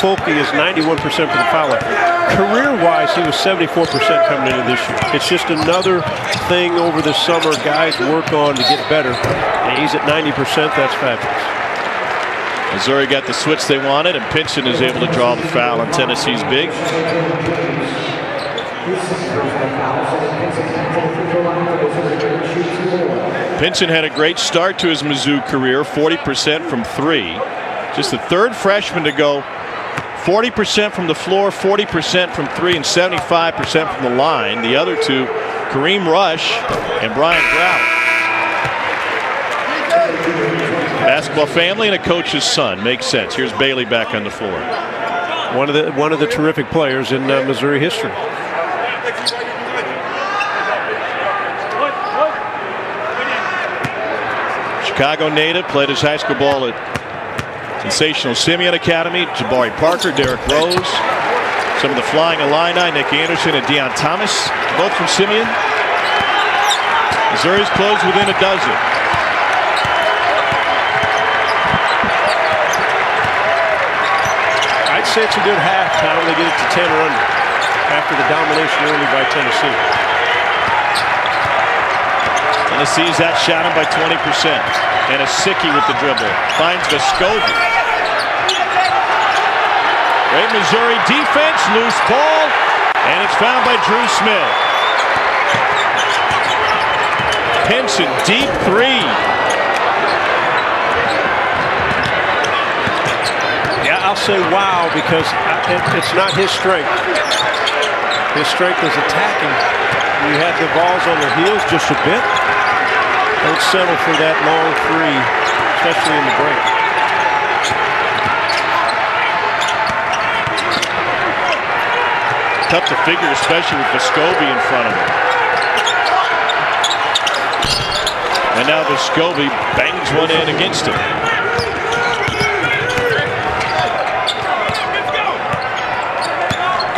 S1: Fulke is 91% for the foul line. Career-wise, he was 74% coming into this year. It's just another thing over the summer guys work on to get better. And he's at 90%. That's fabulous.
S2: Missouri got the switch they wanted, and Pinson is able to draw the foul on Tennessee's big. Pinson had a great start to his Mizzou career, 40% from 3. Just the third freshman to go 40% from the floor, 40% from 3, and 75% from the line. The other two, Kareem Rush and Brian Grout. Basketball family and a coach's son. Makes sense. Here's Bailey back on the floor.
S1: One of the terrific players in Missouri history.
S2: Chicago native, played his high school ball at sensational Simeon Academy. Jabari Parker, Derrick Rose. Some of the flying Illini, Nick Anderson and Deion Thomas, both from Simeon. Missouri's closed within a dozen.
S1: say it's a good half, Tom. They get it to 10 or under after the domination early by Tennessee.
S2: Tennessee's outshot him by 20%. And Asicki with the dribble. Finds Vescovi. Great Missouri defense. Loose ball. And it's found by Drew Smith. Pinson, deep three.
S1: Yeah, I'll say wow because it's not his strength. His strength is attacking. You had the balls on their heels just a bit. Don't settle for that long three, especially in the break.
S2: Tough to figure, especially with Vescovi in front of him. And now Vescovi bangs one in against him.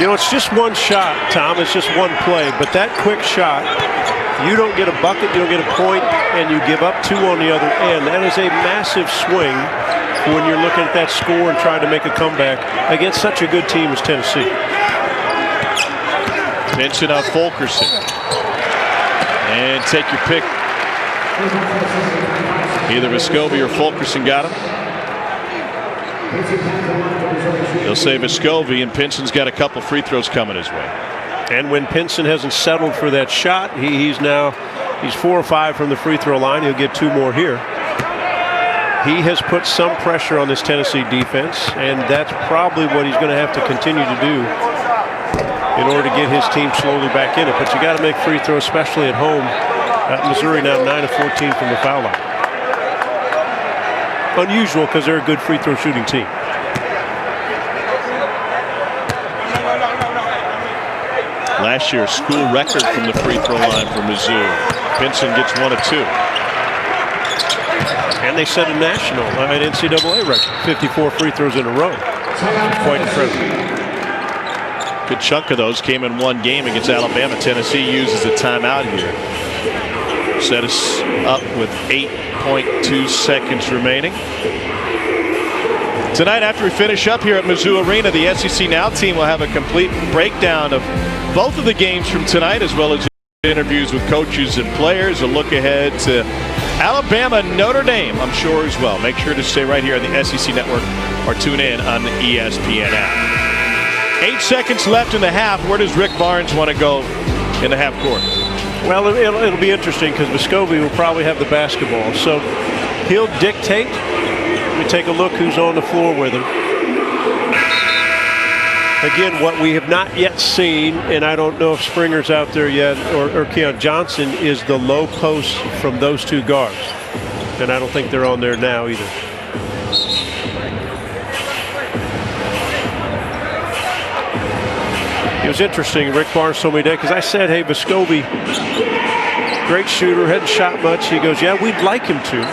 S1: You know, it's just one shot, Tom. It's just one play. But that quick shot, you don't get a bucket, you don't get a point, and you give up two on the other end. That is a massive swing when you're looking at that score and trying to make a comeback against such a good team as Tennessee.
S2: Pinson on Fulkerson. And take your pick. Either Vescovi or Fulkerson got him. They'll say Vescovi, and Pinson's got a couple free throws coming his way.
S1: And when Pinson hasn't settled for that shot, he's 4 or 5 from the free throw line. He'll get 2 more here. He has put some pressure on this Tennessee defense, and that's probably what he's going to have to continue to do in order to get his team slowly back in it. But you got to make free throws, especially at home. Missouri now 9 of 14 from the foul line. Unusual because they're a good free throw shooting team.
S2: Last year, school record from the free throw line for Mizzou. Pinson gets 1 of 2.
S1: And they set a national, an NCAA record, 54 free throws in a row. It's quite incredible.
S2: Good chunk of those came in one game against Alabama. Tennessee uses a timeout here. Set us up with 8.2 seconds remaining. Tonight, after we finish up here at Mizzou Arena, the SEC Now team will have a complete breakdown of both of the games from tonight, as well as interviews with coaches and players, a look ahead to Alabama, Notre Dame, I'm sure as well. Make sure to stay right here on the SEC Network or tune in on the ESPN app. 8 seconds left in the half. Where does Rick Barnes want to go in the half court?
S1: Well, it'll be interesting because Vescovi will probably have the basketball. So he'll dictate. Let me take a look who's on the floor with him. Again, what we have not yet seen, and I don't know if Springer's out there yet or Keon Johnson, is the low post from those two guards. And I don't think they're on there now either. It was interesting, Rick Barnes told me that, because I said, hey, Vescovi, great shooter, hadn't shot much. He goes, yeah, we'd like him to.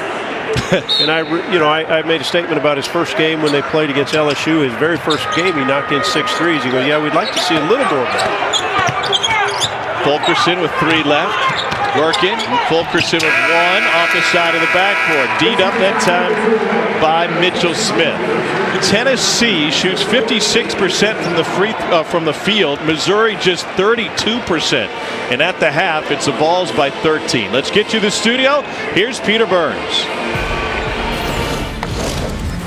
S1: And I made a statement about his first game when they played against LSU. His very first game, he knocked in 6 threes. He goes, yeah, we'd like to see a little more of that.
S2: Fulkerson with 3 left. Working. Fulkerson with 1 off the side of the backboard. D'd up that time by Mitchell Smith. Tennessee shoots 56% from the field. Missouri just 32%. And at the half, it's the Vols by 13. Let's get you to the studio. Here's Peter Burns.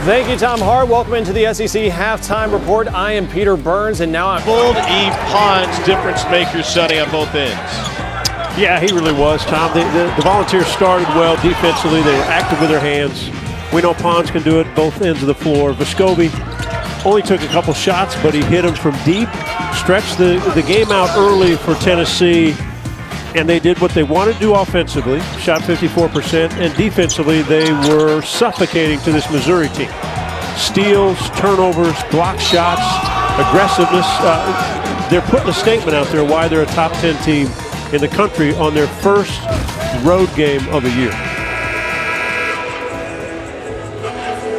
S3: Thank you, Tom Hart. Welcome into the SEC Halftime Report. I am Peter Burns, and now I'm
S2: Bold E. Pons, difference maker, Sonny, on both ends.
S1: Yeah, he really was, Tom. The Volunteers started well defensively. They were active with their hands. We know Pons can do it both ends of the floor. Vescovi only took a couple shots, but he hit them from deep, stretched the game out early for Tennessee, and they did what they wanted to do offensively, shot 54%, and defensively they were suffocating to this Missouri team. Steals, turnovers, block shots, aggressiveness. They're putting a statement out there why they're a top 10 team in the country on their first road game of the year.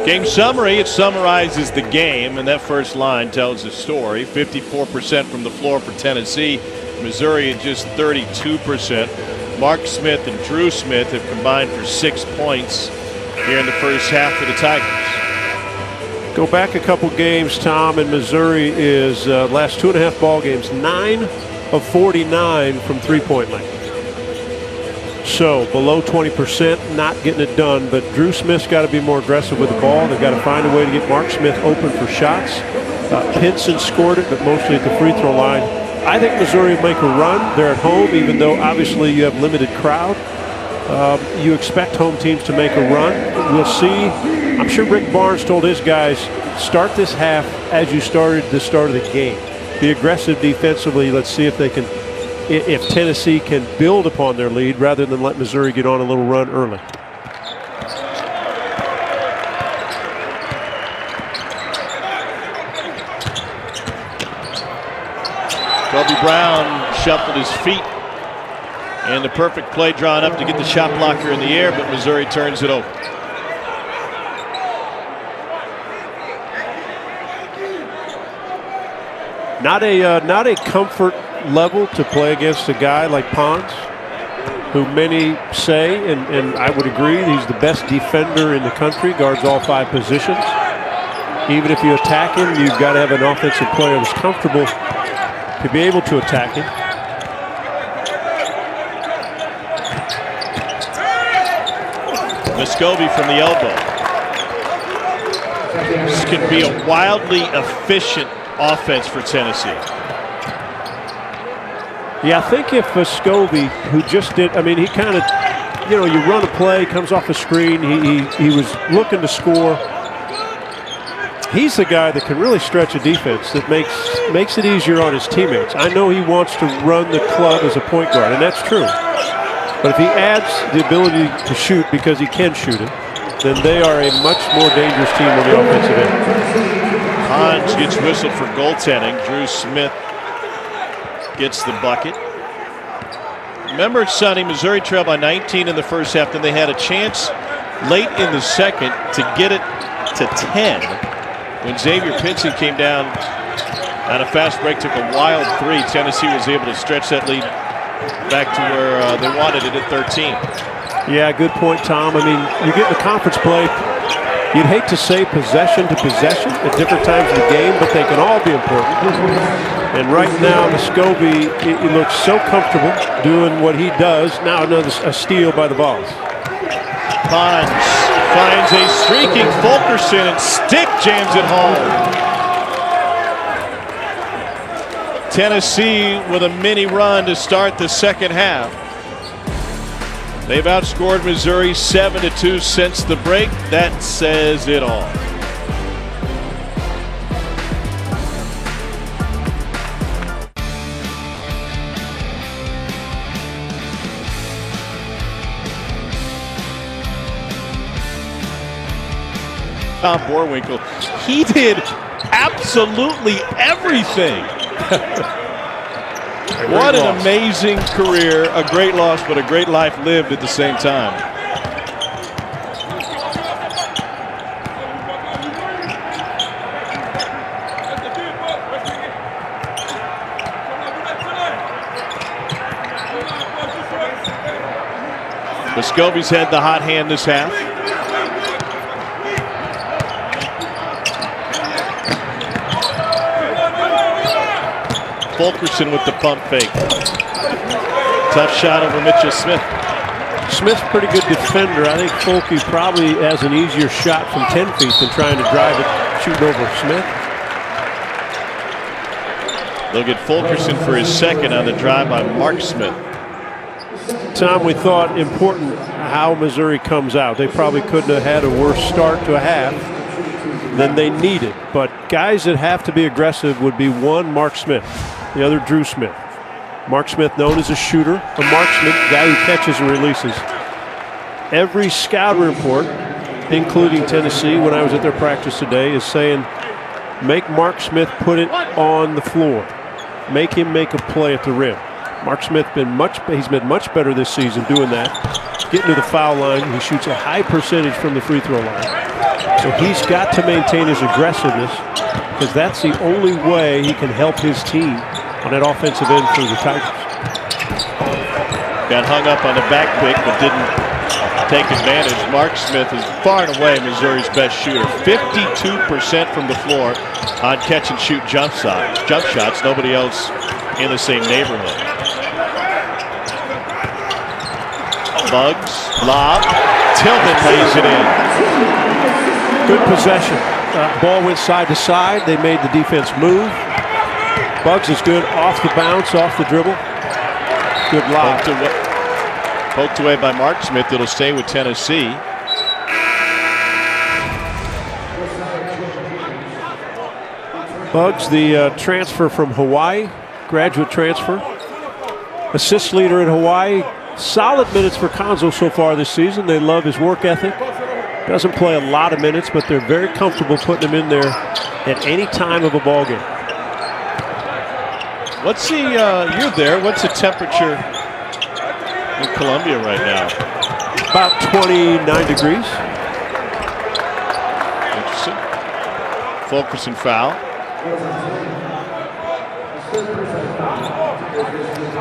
S2: Game summary, it summarizes the game, and that first line tells the story. 54% from the floor for Tennessee. Missouri at just 32%. Mark Smith and Drew Smith have combined for 6 points here in the first half for the Tigers.
S1: Go back a couple games, Tom, and Missouri is last 2.5 ball games, 9 of 49 from three-point line. So below 20%, not getting it done. But Drew Smith's got to be more aggressive with the ball. They've got to find a way to get Mark Smith open for shots. Pinson scored it, but mostly at the free throw line. I think Missouri will make a run. They're at home, even though obviously you have limited crowd. You expect home teams to make a run. We'll see. I'm sure Rick Barnes told his guys, start this half as you started the start of the game. Be aggressive defensively. Let's see if they can, if Tennessee can build upon their lead rather than let Missouri get on a little run early.
S2: Kobe Brown shuffled his feet, and the perfect play drawn up to get the shot blocker in the air, but Missouri turns it over.
S1: Not a comfort level to play against a guy like Pons, who many say, and I would agree, he's the best defender in the country, guards all 5 positions. Even if you attack him, you've got to have an offensive player that's comfortable to be able to attack him.
S2: Muscovy from the elbow. This could be a wildly efficient offense for Tennessee.
S1: Yeah, I think if Muscovy, who just did, I mean, he kind of, you know, you run a play, comes off a screen, he was looking to score. He's the guy that can really stretch a defense that makes it easier on his teammates. I know he wants to run the club as a point guard, and that's true. But if he adds the ability to shoot because he can shoot it, then they are a much more dangerous team on the offensive end.
S2: Hans gets whistled for goaltending. Drew Smith gets the bucket. Remember, Sonny, Missouri trailed by 19 in the first half, then they had a chance late in the second to get it to 10. When Xavier Pinson came down on a fast break, took a wild 3, Tennessee was able to stretch that lead back to where they wanted it at 13.
S1: Yeah, good point, Tom. I mean, you get in the conference play, you'd hate to say possession to possession at different times of the game, but they can all be important. And right now, Muscovy, he looks so comfortable doing what he does. Now another steal by the Vols.
S2: Pons finds a streaking Fulkerson and stick jams it home. Tennessee with a mini run to start the second half. They've outscored Missouri 7-2 since the break. That says it all. Tom Borwinkle, he did absolutely everything. What an amazing career, a great loss, but a great life lived at the same time. Muscovy's had the hot hand this half. Fulkerson with the pump fake. Tough shot over Mitchell Smith.
S1: Smith's a pretty good defender. I think Fulke probably has an easier shot from 10 feet than trying to drive it, shooting over Smith.
S2: They'll get Fulkerson for his second on the drive by Mark Smith.
S1: Tom, we thought important how Missouri comes out. They probably couldn't have had a worse start to a half than they needed. But guys that have to be aggressive would be one, Mark Smith. The other, Drew Smith. Mark Smith, known as a shooter. A marksman, guy who catches and releases. Every scout report, including Tennessee, when I was at their practice today, is saying, make Mark Smith put it on the floor. Make him make a play at the rim. Mark Smith he's been much better this season doing that. Getting to the foul line, he shoots a high percentage from the free throw line. So he's got to maintain his aggressiveness, because that's the only way he can help his team on that offensive end for the Tigers.
S2: Got hung up on the back pick, but didn't take advantage. Mark Smith is far and away Missouri's best shooter. 52% from the floor on catch and shoot jump shots. Nobody else in the same neighborhood. Bugs, lob, Tillman lays it in.
S1: Good possession. Ball went side to side. They made the defense move. Bugs is good off the bounce, off the dribble. Good lob.
S2: Poked away by Mark Smith. It'll stay with Tennessee.
S1: Bugs, the transfer from Hawaii, graduate transfer. Assist leader in Hawaii. Solid minutes for Konzo so far this season. They love his work ethic. Doesn't play a lot of minutes, but they're very comfortable putting him in there at any time of a ball game.
S2: What's the, you're there, what's the temperature in Columbia right now?
S1: About 29 degrees.
S2: Interesting. Fulkerson foul.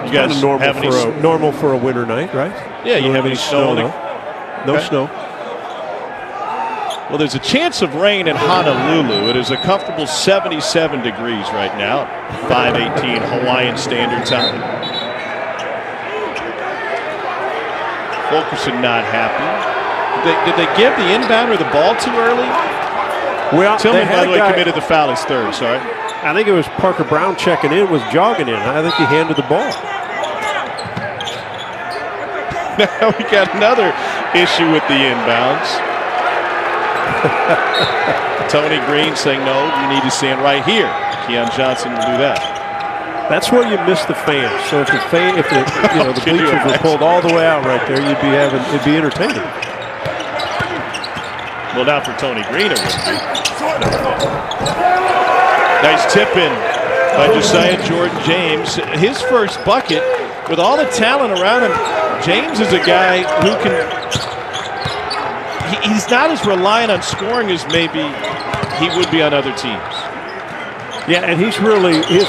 S2: You guys have any
S1: normal for a winter night, right?
S2: Yeah, you have any snow?
S1: No snow.
S2: Well, there's a chance of rain in Honolulu. It is a comfortable 77 degrees right now, 5:18 Hawaiian Standard Time. Fulkerson not happy. Did they give the inbounder the ball too early?
S1: Well,
S2: Tillman, by the way, committed the foul his third, sorry.
S1: I think it was Parker Brown checking in, was jogging in. I think he handed the ball.
S2: Now we got another issue with the inbounds. Tony Green saying, no, you need to stand right here. Keon Johnson will do that.
S1: That's where you miss the fans. So if the the bleachers were pulled all the way out right there, it'd be entertaining.
S2: Well, not for Tony Green, it would be. Nice tip in by Josiah Jordan James. His first bucket, with all the talent around him. James is a guy who can. He's not as reliant on scoring as maybe he would be on other teams.
S1: Yeah, and his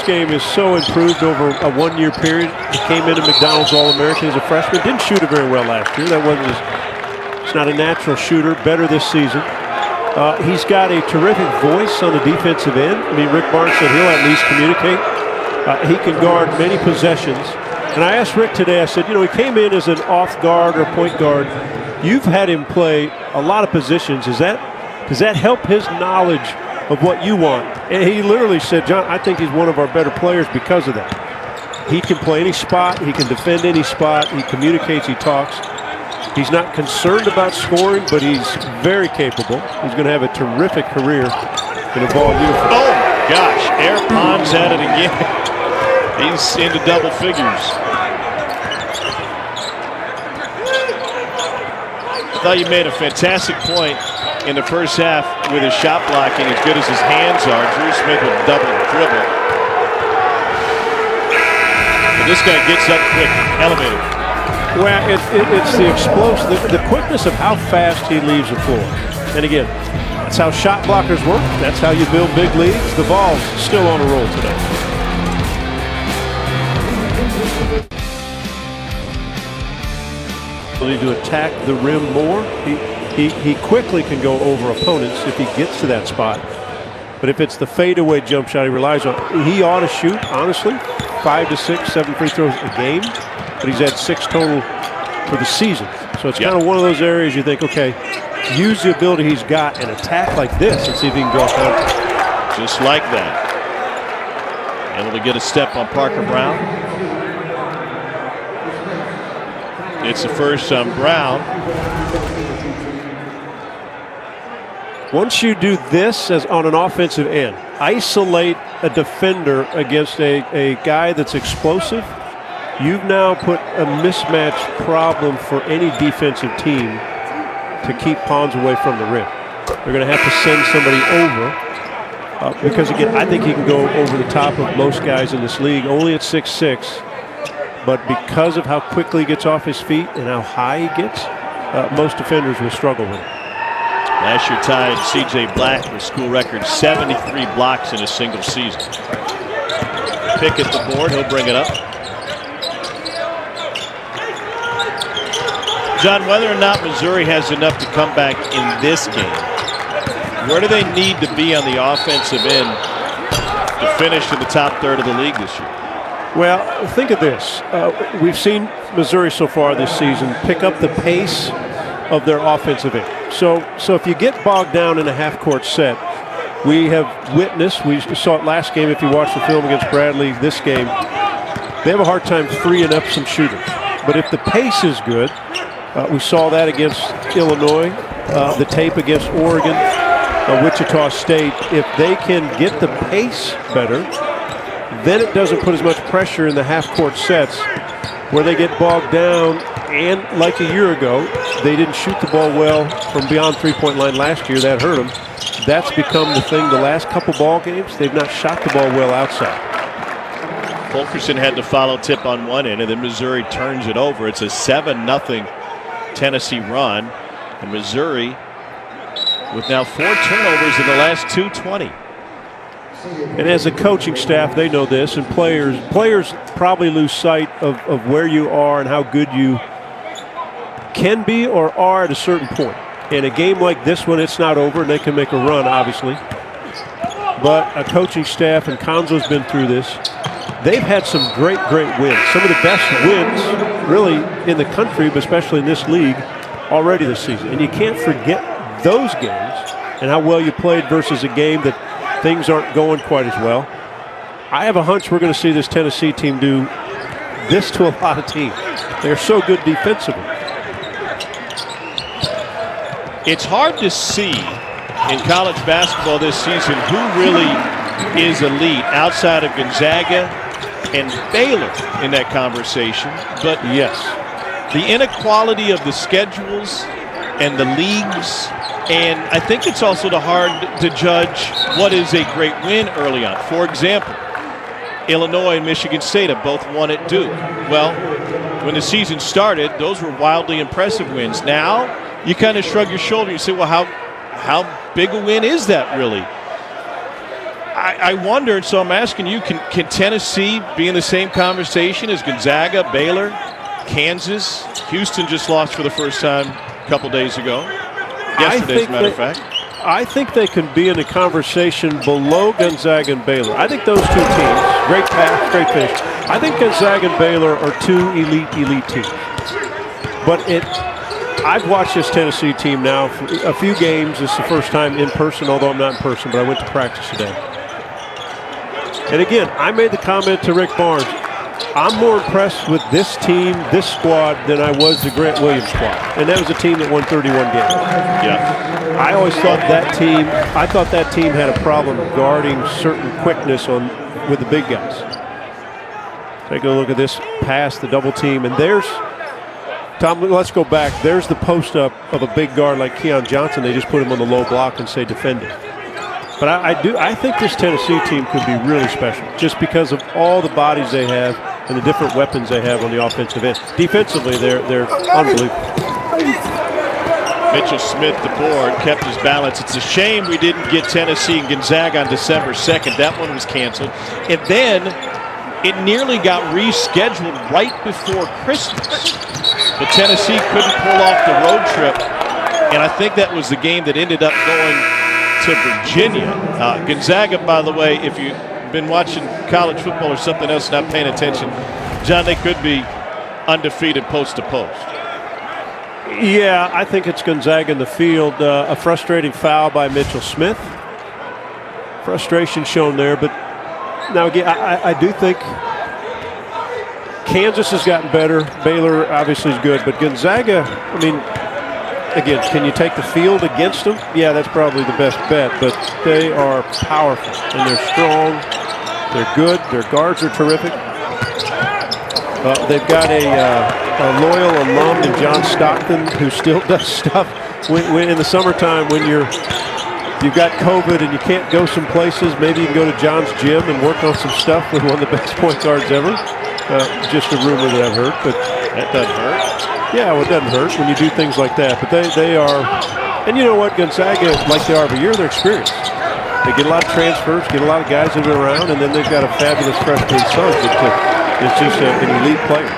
S1: game is so improved over a one-year period. He came into McDonald's All-American as a freshman. Didn't shoot it very well last year. It's not a natural shooter. Better this season. He's got a terrific voice on the defensive end. I mean, Rick Barnes said he'll at least communicate. He can guard many possessions. And I asked Rick today, I said, he came in as an off guard or point guard. You've had him play a lot of positions. Does that help his knowledge of what you want? And he literally said, John, I think he's one of our better players because of that. He can play any spot. He can defend any spot. He communicates. He talks. He's not concerned about scoring, but he's very capable. He's going to have a terrific career in a ball uniform.
S2: Oh, gosh. Air Pond's at it again. He's into double figures. I thought you made a fantastic point in the first half with his shot blocking as good as his hands are. Drew Smith with double dribble. But this guy gets up quick, elevated.
S1: Well, it's the the quickness of how fast he leaves the floor. And again, that's how shot blockers work. That's how you build big leads. The ball's still on a roll today. To attack the rim more. He quickly can go over opponents if he gets to that spot. But if it's the fadeaway jump shot he relies on, he ought to shoot, honestly, 5 to 6, 7 free throws a game. But he's had 6 total for the season. So it's kind of one of those areas you think, okay, use the ability he's got and attack like this and see if he can draw contact.
S2: Just like that. Able to get a step on Parker Brown. It's the first on Brown.
S1: Once you do this as on an offensive end, isolate a defender against a guy that's explosive, you've now put a mismatch problem for any defensive team to keep Pons away from the rim. They're going to have to send somebody over because, again, I think he can go over the top of most guys in this league, only at 6'6". But because of how quickly he gets off his feet and how high he gets, most defenders will struggle with it.
S2: Last year tied C.J. Black with school record 73 blocks in a single season. Pick at the board, he'll bring it up. John, whether or not Missouri has enough to come back in this game, where do they need to be on the offensive end to finish in the top third of the league this year?
S1: Well, think of this. We've seen Missouri so far this season pick up the pace of their offensive end. So if you get bogged down in a half-court set, we have witnessed, we saw it last game if you watch the film against Bradley, this game, they have a hard time freeing up some shooters. But if the pace is good, we saw that against Illinois, the tape against Oregon, Wichita State. If they can get the pace better, then it doesn't put as much pressure in the half-court sets where they get bogged down. And like a year ago, they didn't shoot the ball well from beyond three-point line last year. That hurt them. That's become the thing the last couple ball games. They've not shot the ball well outside.
S2: Fulkerson had to follow tip on one end, and then Missouri turns it over. It's a 7-0 Tennessee run. And Missouri with now 4 turnovers in the last 2:20.
S1: And as a coaching staff, they know this, and players probably lose sight of where you are and how good you can be or are at a certain point. In a game like this one, it's not over, and they can make a run, obviously. But a coaching staff, and Conzo's been through this, they've had some great wins. Some of the best wins, really, in the country, but especially in this league, already this season. And you can't forget those games and how well you played versus a game that things aren't going quite as well. I have a hunch we're going to see this Tennessee team do this to a lot of teams. They're so good defensively.
S2: It's hard to see in college basketball this season who really is elite outside of Gonzaga and Baylor in that conversation. But
S1: yes,
S2: the inequality of the schedules and the leagues, and I think it's also hard to judge what is a great win early on. For example, Illinois and Michigan State have both won at Duke. Well, when the season started, those were wildly impressive wins. Now, you kind of shrug your shoulder and you say, well, how big a win is that really? I wonder, and so I'm asking you, can Tennessee be in the same conversation as Gonzaga, Baylor, Kansas? Houston just lost for the first time a couple days ago. Yesterday, as a matter of fact.
S1: I think they can be in a conversation below Gonzaga and Baylor. I think those two teams, great pass, great finish. I think Gonzaga and Baylor are two elite teams. But I've watched this Tennessee team now for a few games. This is the first time in person, although I'm not in person, but I went to practice today. And again, I made the comment to Rick Barnes, I'm more impressed with this team, this squad, than I was the Grant Williams squad. And that was a team that won 31 games.
S2: Yeah.
S1: I always thought that team had a problem guarding certain quickness with the big guys. Take a look at this pass, the double team, and there's Tom, let's go back. There's the post up of a big guard like Keon Johnson. They just put him on the low block and say defend it. But I think this Tennessee team could be really special just because of all the bodies they have and the different weapons they have on the offensive end. Defensively, they're unbelievable.
S2: Mitchell Smith, the board, kept his balance. It's a shame we didn't get Tennessee and Gonzaga on December 2nd. That one was canceled. And then it nearly got rescheduled right before Christmas. But Tennessee couldn't pull off the road trip. And I think that was the game that ended up going to Virginia. Gonzaga, by the way, if you've been watching college football or something else, not paying attention, John, they could be undefeated post to post.
S1: Yeah, I think it's Gonzaga in the field. A frustrating foul by Mitchell Smith. Frustration shown there, but now again, I do think Kansas has gotten better. Baylor obviously is good, but Gonzaga, I mean, again, can you take the field against them? Yeah, that's probably the best bet, but they are powerful and they're strong. They're good. Their guards are terrific. They've got a loyal alum in John Stockton who still does stuff when in the summertime when you've got COVID and you can't go some places. Maybe you can go to John's gym and work on some stuff with one of the best point guards ever. Just a rumor that I've heard, but
S2: that doesn't hurt.
S1: Yeah, well, it doesn't hurt when you do things like that. But they are, and you know what, Gonzaga, like they are every year, they're experienced. They get a lot of transfers, get a lot of guys that are around, and then they've got a fabulous freshman son that is just an elite player.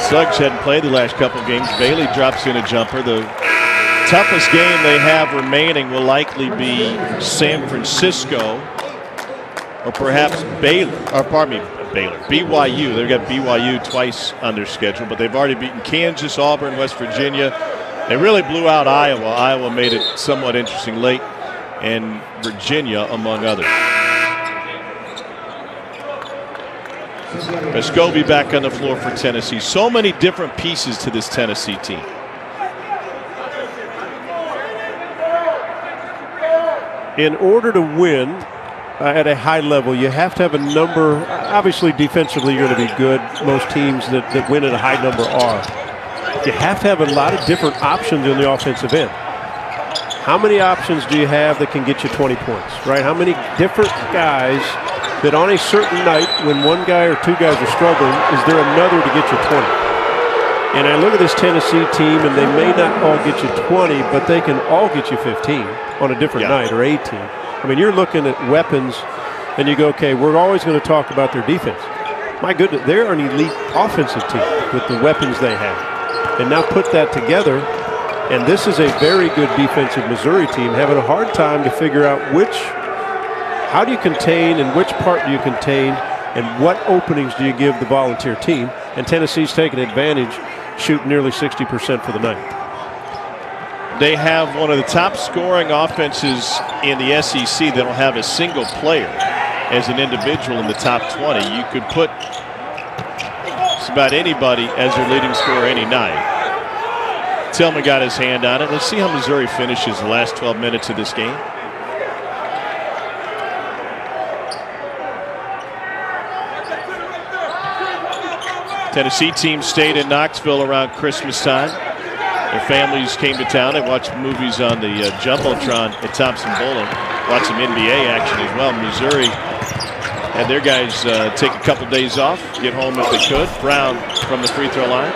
S2: Suggs hadn't played the last couple of games. Bailey drops in a jumper. The toughest game they have remaining will likely be San Francisco or perhaps Baylor. Or pardon me, Baylor. BYU. They've got BYU twice on their schedule, but they've already beaten Kansas, Auburn, West Virginia. They really blew out Iowa. Iowa made it somewhat interesting late, and Virginia, among others. Vescovi back on the floor for Tennessee. So many different pieces to this Tennessee team.
S1: In order to win at a high level, you have to have a number. Obviously, defensively, you're going to be good. Most teams that win at a high number are. You have to have a lot of different options in the offensive end. How many options do you have that can get you 20 points, right? How many different guys that on a certain night when one guy or two guys are struggling, is there another to get you 20? And I look at this Tennessee team, and they may not all get you 20, but they can all get you 15 on a different night, or 18. I mean, you're looking at weapons, and you go, okay, we're always going to talk about their defense. My goodness, they're an elite offensive team with the weapons they have. And now put that together, and this is a very good defensive Missouri team having a hard time to figure out how do you contain and which part do you contain and what openings do you give the volunteer team. And Tennessee's taking advantage, shooting nearly 60% for the night.
S2: They have one of the top scoring offenses in the SEC. They don't have a single player as an individual in the top 20. You could put just about anybody as their leading scorer any night. Tillman got his hand on it. Let's see how Missouri finishes the last 12 minutes of this game. Tennessee team stayed in Knoxville around Christmas time. Their families came to town. They watched movies on the Jumbotron at Thompson Bowling. Watched some NBA action as well. Missouri had their guys take a couple days off, get home if they could. Brown from the free throw line.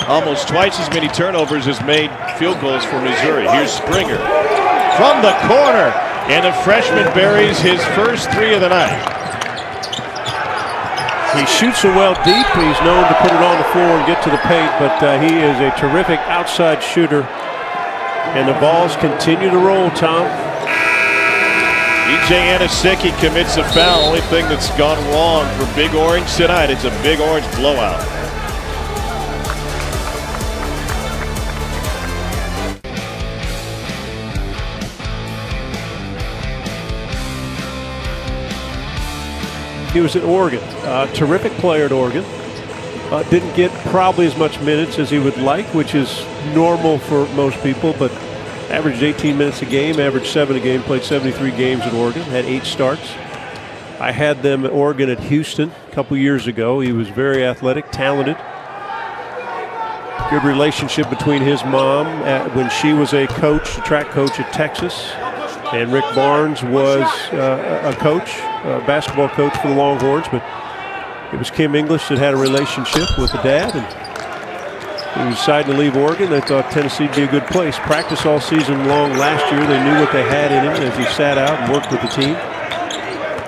S2: Almost twice as many turnovers as made field goals for Missouri. Here's Springer from the corner, and the freshman buries his first three of the night.
S1: He shoots it well deep. He's known to put it on the floor and get to the paint, but he is a terrific outside shooter. And the balls continue to roll, Tom.
S2: E.J. Anosicki commits a foul. Only thing that's gone wrong for Big Orange tonight. It's a Big Orange blowout.
S1: He was at Oregon, terrific player at Oregon. Didn't get probably as much minutes as he would like, which is normal for most people, but averaged 18 minutes a game, averaged 7 a game, played 73 games at Oregon, had 8 starts. I had them at Oregon at Houston a couple years ago. He was very athletic, talented. Good relationship between his mom when she was a coach, a track coach at Texas. And Rick Barnes was a coach, a basketball coach for the Longhorns, but it was Kim English that had a relationship with the dad, and he decided to leave Oregon. They thought Tennessee would be a good place. Practiced all season long last year. They knew what they had in him as he sat out and worked with the team.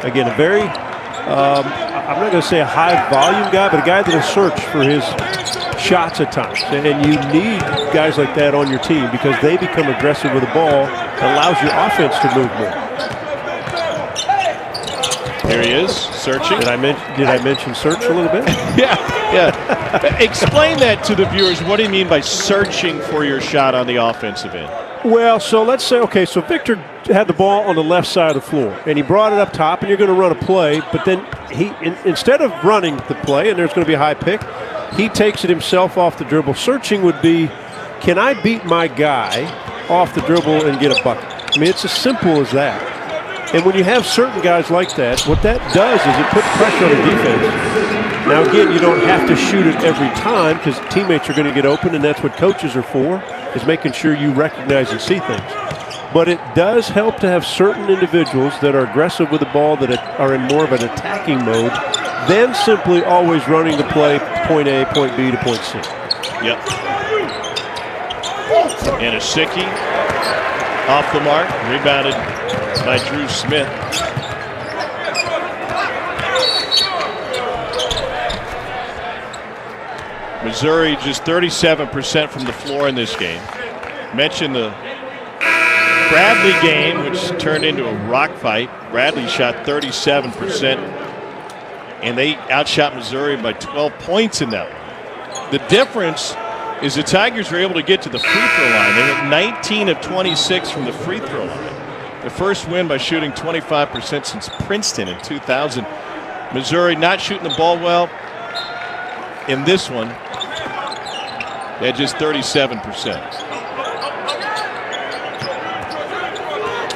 S1: Again, a very, I'm not going to say a high-volume guy, but a guy that will search for his shots at times. And you need guys like that on your team because they become aggressive with the ball. It allows your offense to move more.
S2: Here he is, searching.
S1: Did I mention search a little bit?
S2: Yeah. Explain that to the viewers. What do you mean by searching for your shot on the offensive end?
S1: Well, so let's say, okay, so Victor had the ball on the left side of the floor, and he brought it up top, and you're going to run a play, but then instead of running the play, and there's going to be a high pick, he takes it himself off the dribble. Searching would be, can I beat my guy off the dribble and get a bucket? I mean, it's as simple as that. And when you have certain guys like that, what that does is it puts pressure on the defense. Now, again, you don't have to shoot it every time because teammates are going to get open, and that's what coaches are for, is making sure you recognize and see things. But it does help to have certain individuals that are aggressive with the ball, that are in more of an attacking mode, than simply always running the play point A, point B to point C.
S2: Yep. Anosicki Off the mark, rebounded by Drew Smith. Missouri just 37% from the floor in this game. Mentioned the Bradley game, which turned into a rock fight. Bradley shot 37%, and they outshot Missouri by 12 points in that one. The difference is the Tigers were able to get to the free throw line. They went 19 of 26 from the free throw line. The first win by shooting 25% since Princeton in 2000. Missouri not shooting the ball well in this one at just 37%.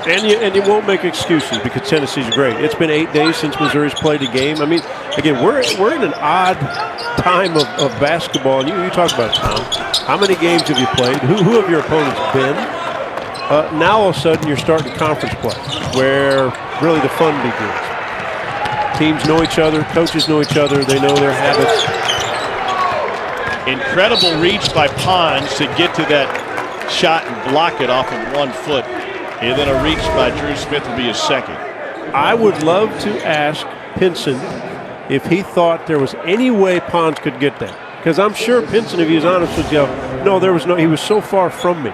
S1: And you won't make excuses because Tennessee's great. It's been 8 days since Missouri's played a game. I mean, again, we're in an odd time of basketball. And you talk about Tom. How many games have you played? Who have your opponents been? Now all of a sudden you're starting conference play, where really the fun begins. Teams know each other, coaches know each other, they know their habits.
S2: Incredible reach by Pons to get to that shot and block it off of 1 foot. And then a reach by Drew Smith will be his second.
S1: I would love to ask Pinson if he thought there was any way Pons could get that. Because I'm sure Pinson, if he was honest with you, no, there was no, he was so far from me.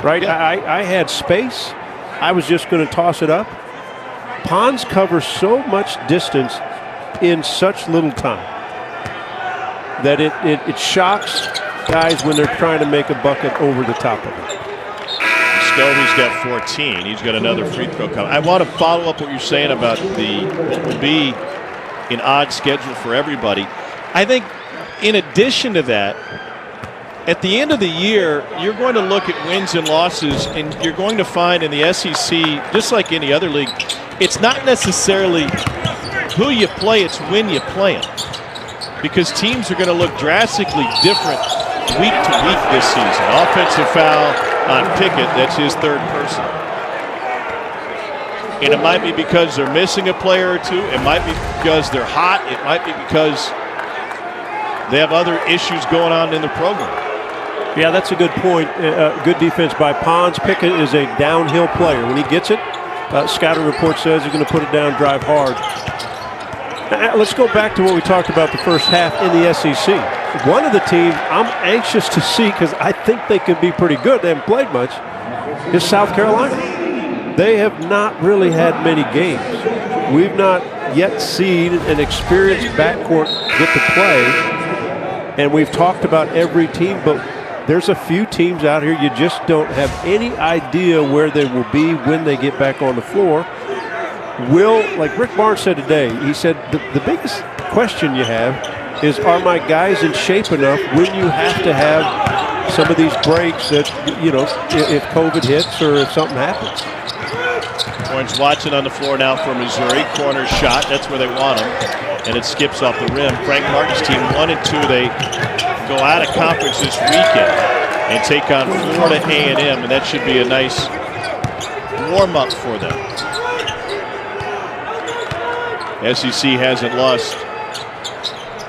S1: Right?
S2: Yeah.
S1: I had space. I was just going to toss it up. Pons covers so much distance in such little time that it shocks guys when they're trying to make a bucket over the top of it.
S2: Scobie's got 14. He's got another free throw coming. I want to follow up what you're saying about what will be an odd schedule for everybody. I think in addition to that, at the end of the year, you're going to look at wins and losses, and you're going to find in the SEC, just like any other league, it's not necessarily who you play, it's when you play them. Because teams are going to look drastically different week to week this season. Offensive foul on Pickett, that's his third person. And it might be because they're missing a player or two. It might be because they're hot. It might be because they have other issues going on in the program.
S1: Yeah, that's a good point. Good defense by Pons. Pickett is a downhill player. When he gets it, scouting report says he's going to put it down, drive hard. Let's go back to what we talked about the first half in the SEC. One of the teams I'm anxious to see, because I think they could be pretty good, they haven't played much, is South Carolina. They have not really had many games. We've not yet seen an experienced backcourt get to play, and we've talked about every team, but there's a few teams out here you just don't have any idea where they will be when they get back on the floor. Like Rick Barnes said today, he said the biggest question you have is, are my guys in shape enough when you have to have some of these breaks that, you know, if COVID hits or if something happens.
S2: Torrance Watson on the floor now for Missouri. Corner shot, that's where they want him. And it skips off the rim. Frank Martin's team 1 and 2, they go out of conference this weekend and take on Florida A&M, and that should be a nice warm-up for them. SEC hasn't lost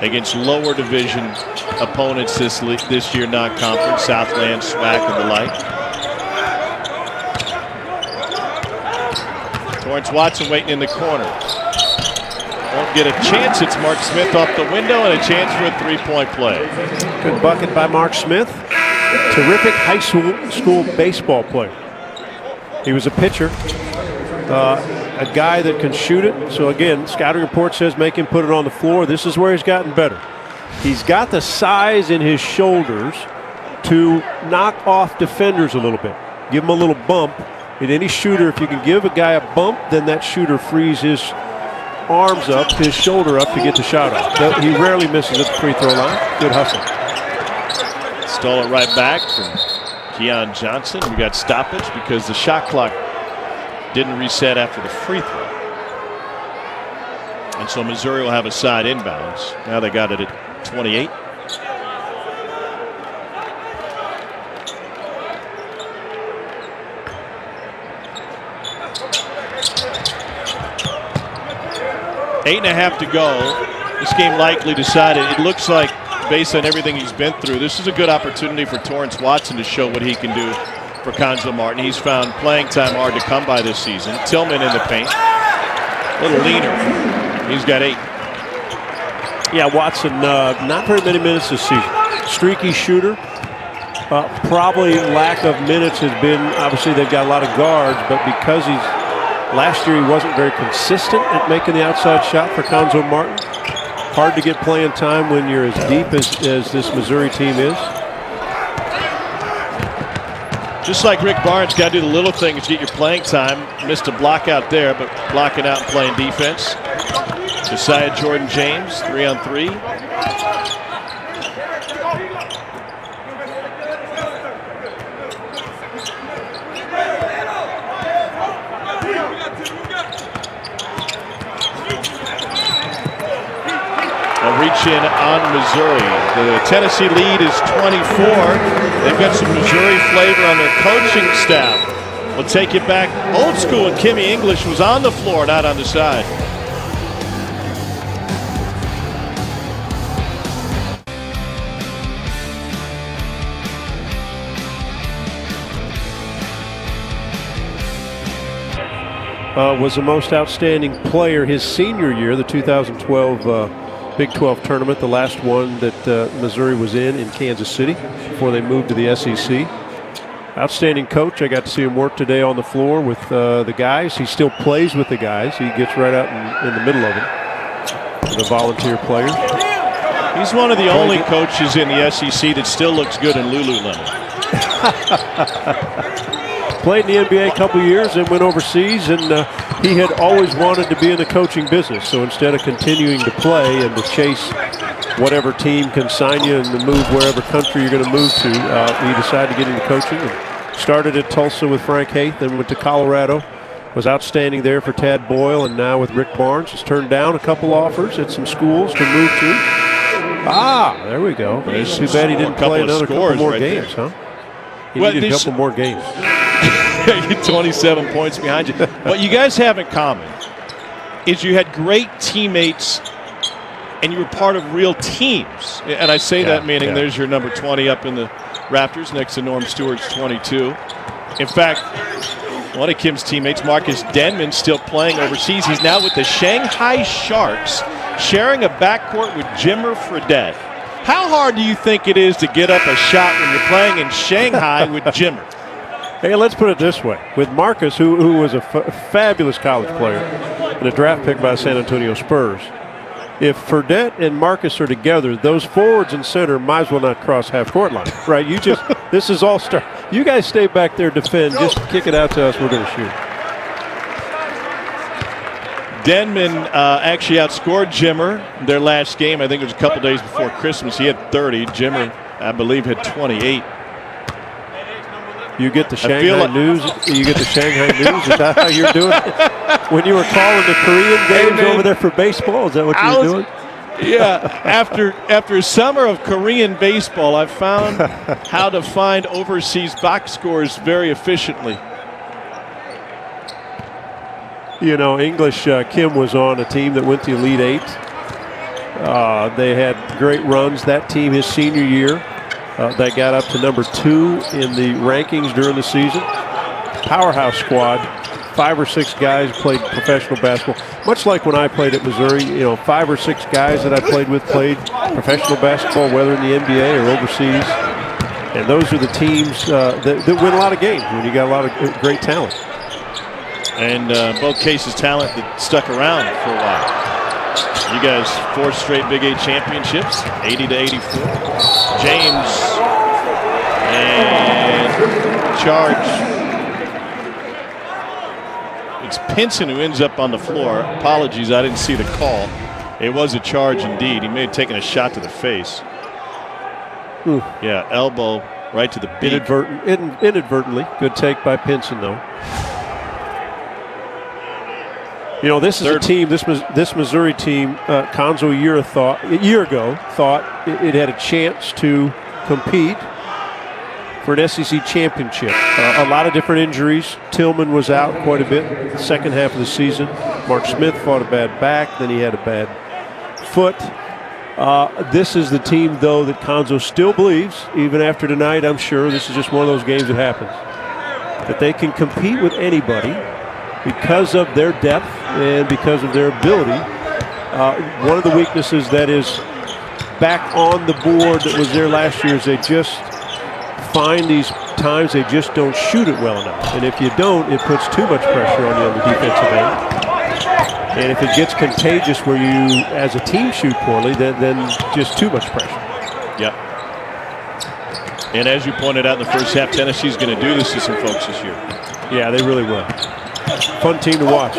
S2: against lower division opponents this year, non-conference, Southland, SWAC, and the like. Torrance Watson waiting in the corner. Won't get a chance. It's Mark Smith off the window and a chance for a three-point play.
S1: Good bucket by Mark Smith. Terrific high school baseball player. He was a pitcher. A guy that can shoot it. So again, scouting report says make him put it on the floor. This is where he's gotten better. He's got the size in his shoulders to knock off defenders a little bit. Give him a little bump. And any shooter, if you can give a guy a bump, then that shooter frees his arms up, his shoulder up to get the shot off. He rarely misses at the free throw line. Good hustle.
S2: Stole it right back from Keon Johnson. We got stoppage because the shot clock didn't reset after the free throw. And so Missouri will have a side inbounds. Now they got it at 28. Eight and a half to go. This game likely decided. It looks like, based on everything he's been through, this is a good opportunity for Torrance Watson to show what he can do for Cuonzo Martin. He's found playing time hard to come by this season. Tillman in the paint. A little leaner. He's got 8.
S1: Yeah, Watson, not very many minutes this season. Streaky shooter. Probably lack of minutes has been, obviously they've got a lot of guards, but because last year he wasn't very consistent at making the outside shot for Cuonzo Martin. Hard to get playing time when you're as deep as this Missouri team is.
S2: Just like Rick Barnes, got to do the little things to get your playing time. Missed a block out there, but blocking out and playing defense. Josiah Jordan-James, 3-on-3. A reach in on Missouri. The Tennessee lead is 24. They've got some Missouri flavor on their coaching staff. We'll take you back old school, and Kimmy English was on the floor, not on the side.
S1: Was the most outstanding player his senior year, the 2012 Big 12 tournament, the last one that Missouri was in Kansas City before they moved to the SEC. Outstanding coach. I got to see him work today on the floor with the guys. He still plays with the guys. He gets right out in the middle of them, the volunteer players.
S2: He's one of the only coaches in the SEC that still looks good in Lululemon.
S1: Played in the NBA a couple years and went overseas, and he had always wanted to be in the coaching business. So instead of continuing to play and to chase whatever team can sign you and to move wherever country you're going to move to, he decided to get into coaching and started at Tulsa with Frank Haith, then went to Colorado, was outstanding there for Tad Boyle, and now with Rick Barnes has turned down a couple offers at some schools to move to. There we go. It's too bad he didn't play another couple more games, huh? He needed a couple more games.
S2: You're 27 points behind you. What you guys have in common is you had great teammates and you were part of real teams. And I say that meaning there's your number 20 up in the Raptors next to Norm Stewart's 22. In fact, one of Kim's teammates, Marcus Denman, still playing overseas. He's now with the Shanghai Sharks, sharing a backcourt with Jimmer Fredette. How hard do you think it is to get up a shot when you're playing in Shanghai with Jimmer?
S1: Hey, let's put it this way. With Marcus, who was a fabulous college player and a draft pick by the San Antonio Spurs, if Fredette and Marcus are together, those forwards and center might as well not cross half-court line, right? This is all-star. You guys stay back there, defend, just kick it out to us, we're going to shoot.
S2: Denman actually outscored Jimmer their last game. I think it was a couple days before Christmas. He had 30. Jimmer, I believe, had 28.
S1: You get the Shanghai news. You get the Shanghai news. Is that how you're doing it? When you were calling the Korean games over there for baseball, is that what you were doing?
S2: Yeah. After a summer of Korean baseball, I found how to find overseas box scores very efficiently.
S1: You know, English, Kim was on a team that went to Elite Eight. They had great runs. That team, his senior year, they got up to number 2 in the rankings during the season. Powerhouse squad. 5 or 6 guys played professional basketball. Much like when I played at Missouri, 5 or 6 guys that I played with played professional basketball, whether in the NBA or overseas. And those are the teams that win a lot of games when you got a lot of great talent.
S2: And both cases talent that stuck around for a while. You guys 4 straight Big 8 championships, 80-84. James and charge. It's Pinson who ends up on the floor. Apologies, I didn't see the call. It was a charge indeed. He may have taken a shot to the face.
S1: Ooh.
S2: Yeah, elbow right to the beak.
S1: Inadvertently. Good take by Pinson, though. This is a team, this Missouri team, Cuonzo a year ago thought it had a chance to compete for an SEC championship. A lot of different injuries. Tillman was out quite a bit the second half of the season. Mark Smith fought a bad back, then he had a bad foot. This is the team, though, that Cuonzo still believes, even after tonight, I'm sure. This is just one of those games that happens. that they can compete with anybody because of their depth and because of their ability. One of the weaknesses that is back on the board that was there last year is they just find these times they just don't shoot it well enough. And if you don't, it puts too much pressure on you on the defensive end. And if it gets contagious where you, as a team, shoot poorly, then just too much pressure.
S2: Yep. And as you pointed out in the first half, Tennessee's going to do this to some folks this year.
S1: Yeah, they really will. Fun team to watch.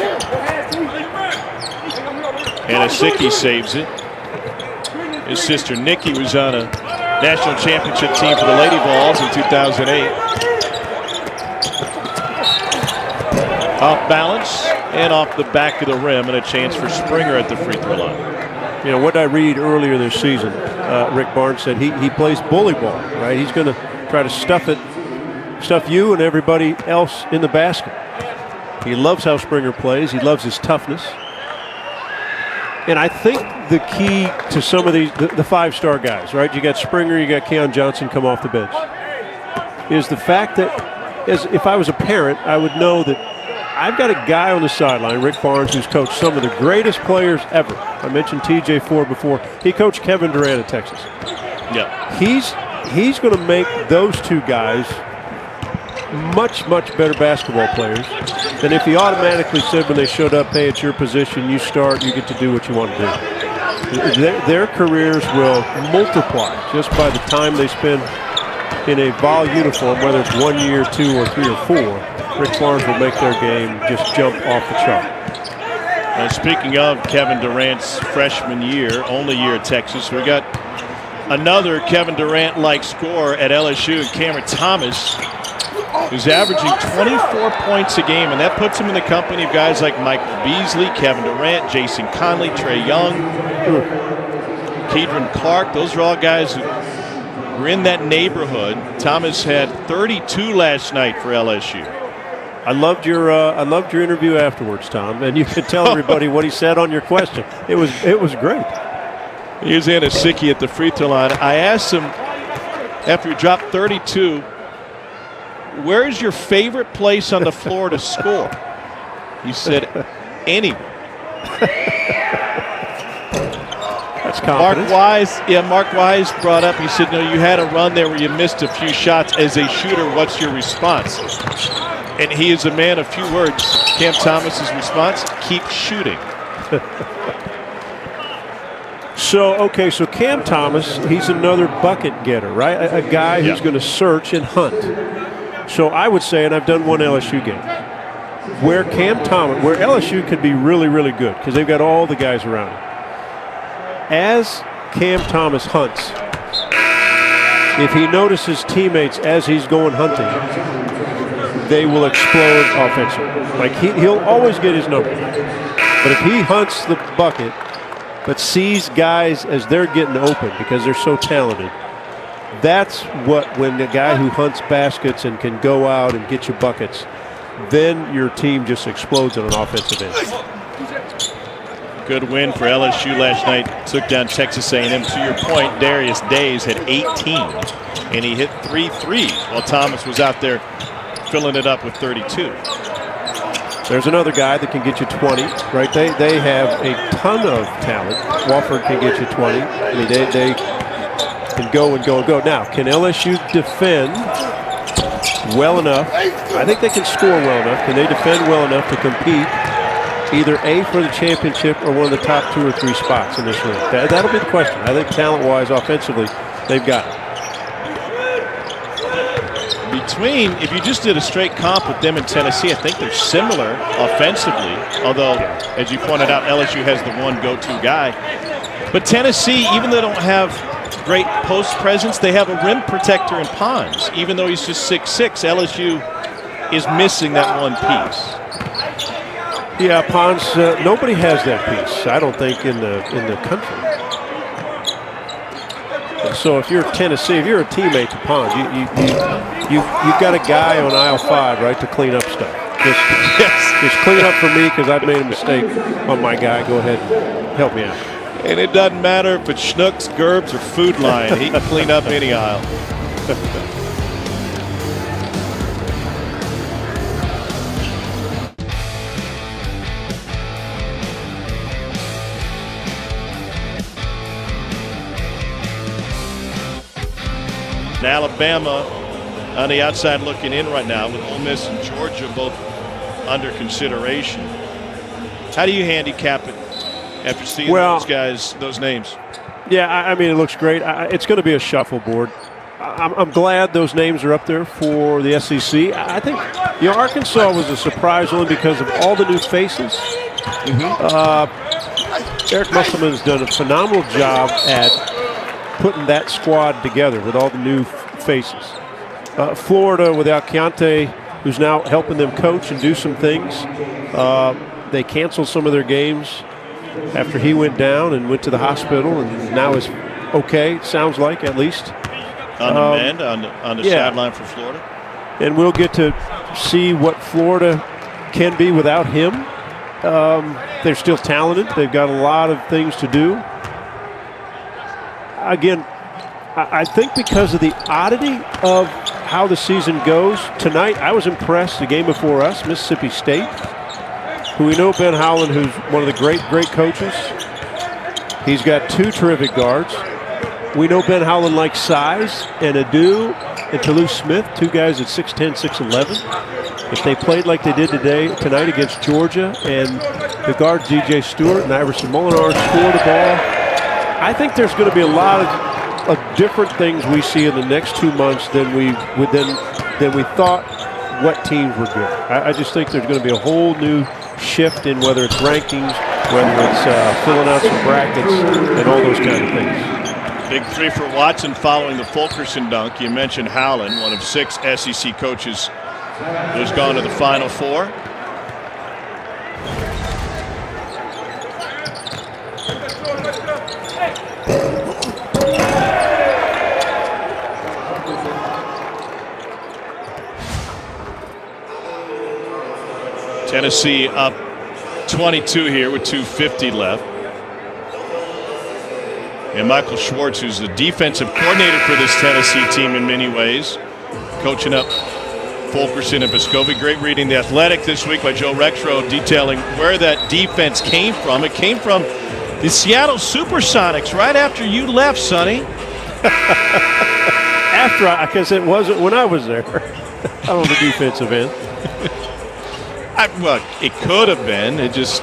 S2: Anasicki saves it. His sister Nikki was on a national championship team for the Lady Vols in 2008. Off balance and off the back of the rim, and a chance for Springer at the free throw line.
S1: You know, what I read earlier this season, Rick Barnes said he plays bully ball, right? He's going to try to stuff you and everybody else in the basket. He loves how Springer plays. He loves his toughness. And I think the key to some of these, the five-star guys, right? You got Springer, you got Keon Johnson come off the bench, is the fact that if I was a parent, I would know that I've got a guy on the sideline, Rick Barnes, who's coached some of the greatest players ever. I mentioned T.J. Ford before. He coached Kevin Durant at Texas.
S2: Yeah.
S1: He's going to make those two guys much, much better basketball players than if he automatically said when they showed up, hey, it's your position, you start, you get to do what you want to do. Their careers will multiply just by the time they spend in a Vol uniform, whether it's 1 year, 2 or 3 or 4. Rick Barnes will make their game just jump off the chart.
S2: Speaking of Kevin Durant's freshman year, only year at Texas, we got another Kevin Durant-like scorer at LSU, Cameron Thomas, who's averaging 24 points a game, and that puts him in the company of guys like Michael Beasley, Kevin Durant, Jason Conley, Trae Young, Kedron Clark. Those are all guys who were in that neighborhood. Thomas had 32 last night for LSU.
S1: I loved your interview afterwards, Tom, and you could tell everybody what he said on your question. It was great.
S2: Here's Anasicki at the free throw line. I asked him after he dropped 32, where's your favorite place on the floor to score? He said, anywhere.
S1: That's confidence.
S2: Mark Wise brought up, he said, no, you had a run there where you missed a few shots. As a shooter, what's your response? And he is a man of few words. Cam Thomas's response, keep shooting.
S1: So Cam Thomas, he's another bucket getter, right? A guy who's going to search and hunt. So I would say, and I've done one LSU game, where LSU could be really, really good because they've got all the guys around him. As Cam Thomas hunts, if he notices teammates as he's going hunting, they will explode offensively. Like he'll always get his number. But if he hunts the bucket, but sees guys as they're getting open because they're so talented, that's when the guy who hunts baskets and can go out and get you buckets, then your team just explodes on an offensive end.
S2: Good win for LSU last night. Took down Texas A&M. To your point, Darius Days had 18, and he hit 3 threes while Thomas was out there filling it up with 32.
S1: There's another guy that can get you 20, right? They have a ton of talent. Wofford can get you 20. I mean, they can go and go and go. Now, can LSU defend well enough? I think they can score well enough. Can they defend well enough to compete either A, for the championship or one of the top 2 or 3 spots in this league? That'll be the question. I think talent-wise, offensively, they've got it.
S2: If you just did a straight comp with them in Tennessee, I think they're similar offensively, although, as you pointed out, LSU has the one go-to guy. But Tennessee, even though they don't have great post presence, they have a rim protector in Pons. Even though he's just 6'6", LSU is missing that one piece.
S1: Yeah, Pons, nobody has that piece, I don't think, in the country. So if you're Tennessee, if you're a teammate to Pons, you've got a guy on aisle 5, right, to clean up stuff. Just clean up for me because I've made a mistake on my guy. Go ahead and help me out.
S2: And it doesn't matter if it's Schnucks, Gerbs, or Food Lion. He can clean up any aisle. And Alabama on the outside looking in right now with Ole Miss and Georgia both under consideration. How do you handicap it after seeing those guys, those names?
S1: Yeah, I mean, it looks great. It's going to be a shuffleboard. I'm glad those names are up there for the SEC. I think, Arkansas was a surprise only because of all the new faces. Eric Musselman's done a phenomenal job at putting that squad together with all the new faces. Florida without Keontae, who's now helping them coach and do some things. They canceled some of their games after he went down and went to the hospital, and now is okay, sounds like, at least.
S2: On the mend, on the sideline for Florida.
S1: And we'll get to see what Florida can be without him. They're still talented. They've got a lot of things to do. Again, I think because of the oddity of how the season goes, tonight I was impressed. The game before us, Mississippi State, who we know Ben Howland, who's one of the great coaches. He's got two terrific guards. We know Ben Howland likes size, and Adu and Toulouse-Smith, two guys at 6'10", 6'11". If they played like they did tonight against Georgia, and the guards D.J. Stewart and Iverson Molinar score the ball, I think there's going to be a lot of different things we see in the next 2 months than we thought what teams were good. I just think there's going to be a whole new shift in whether it's rankings, whether it's filling out some brackets, and all those kind of things.
S2: Big three for Watson following the Fulkerson dunk. You mentioned Howland, one of 6 SEC coaches who's gone to the Final Four. Tennessee up 22 here with 2:50 left. And Michael Schwartz, who's the defensive coordinator for this Tennessee team in many ways, coaching up Fulkerson and Vescovi. Great reading The Athletic this week by Joe Rexroth, detailing where that defense came from. It came from the Seattle Supersonics right after you left, Sonny.
S1: Because it wasn't when I was there on the defensive end.
S2: Well, it could have been. It just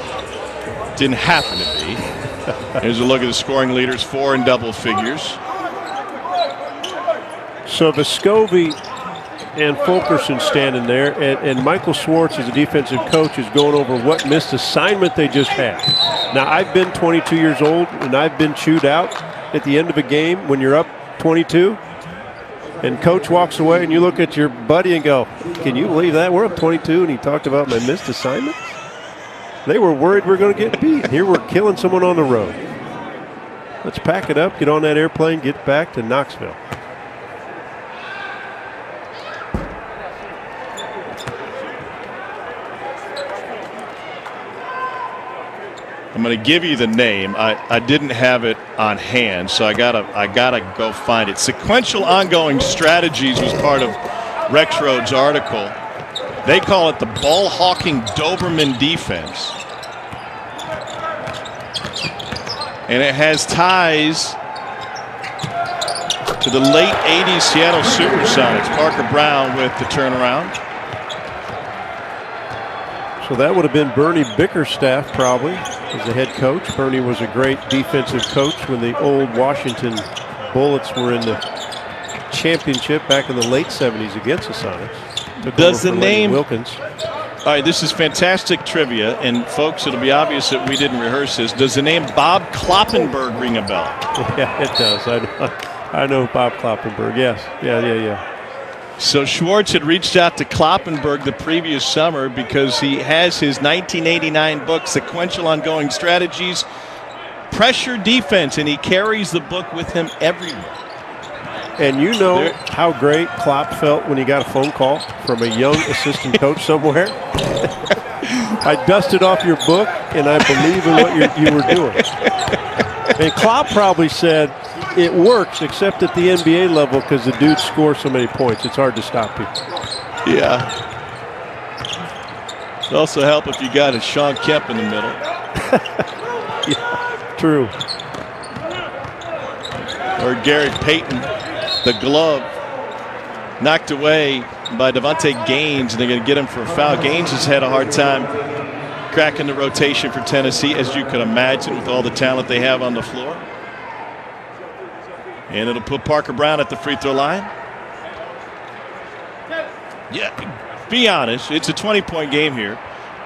S2: didn't happen to be. Here's a look at the scoring leaders, 4 in double figures.
S1: So Vescovi and Fulkerson standing there, and Michael Schwartz, as a defensive coach, is going over what missed assignment they just had. Now, I've been 22 years old, and I've been chewed out at the end of a game when you're up 22. And coach walks away, and you look at your buddy and go, can you believe that? We're up 22, and he talked about my missed assignments? They were worried we were going to get beat. Here we're killing someone on the road. Let's pack it up, get on that airplane, get back to Knoxville.
S2: I'm going to give you the name. I didn't have it on hand, so I gotta go find it. Sequential ongoing strategies was part of Rexroth's article. They call it the ball-hawking Doberman defense. And it has ties to the late 80s Seattle Supersonics. Parker Brown with the turnaround.
S1: So that would have been Bernie Bickerstaff probably as the head coach. Bernie was a great defensive coach when the old Washington Bullets were in the championship back in the late 70s against the Sonics.
S2: Does the name
S1: Wilkins?
S2: All right, this is fantastic trivia, and folks, it'll be obvious that we didn't rehearse this. Does the name Bob Kloppenberg ring a bell?
S1: Yeah, it does. I know Bob Kloppenberg. Yes. Yeah.
S2: So Schwartz had reached out to Kloppenberg the previous summer because he has his 1989 book, Sequential Ongoing Strategies, Pressure Defense, and he carries the book with him everywhere.
S1: And you know how great Klopp felt when he got a phone call from a young assistant coach somewhere? I dusted off your book, and I believe in what you were doing. And Klopp probably said, it works, except at the NBA level, because the dudes score so many points. It's hard to stop people.
S2: Yeah. It'd also help if you got a Sean Kemp in the middle.
S1: Yeah, true.
S2: Or Gary Payton, the glove. knocked away by Devontae Gaines, and they're going to get him for a foul. Gaines has had a hard time cracking the rotation for Tennessee, as you can imagine, with all the talent they have on the floor. And it'll put Parker Brown at the free throw line. Yeah, be honest, it's a 20-point game here.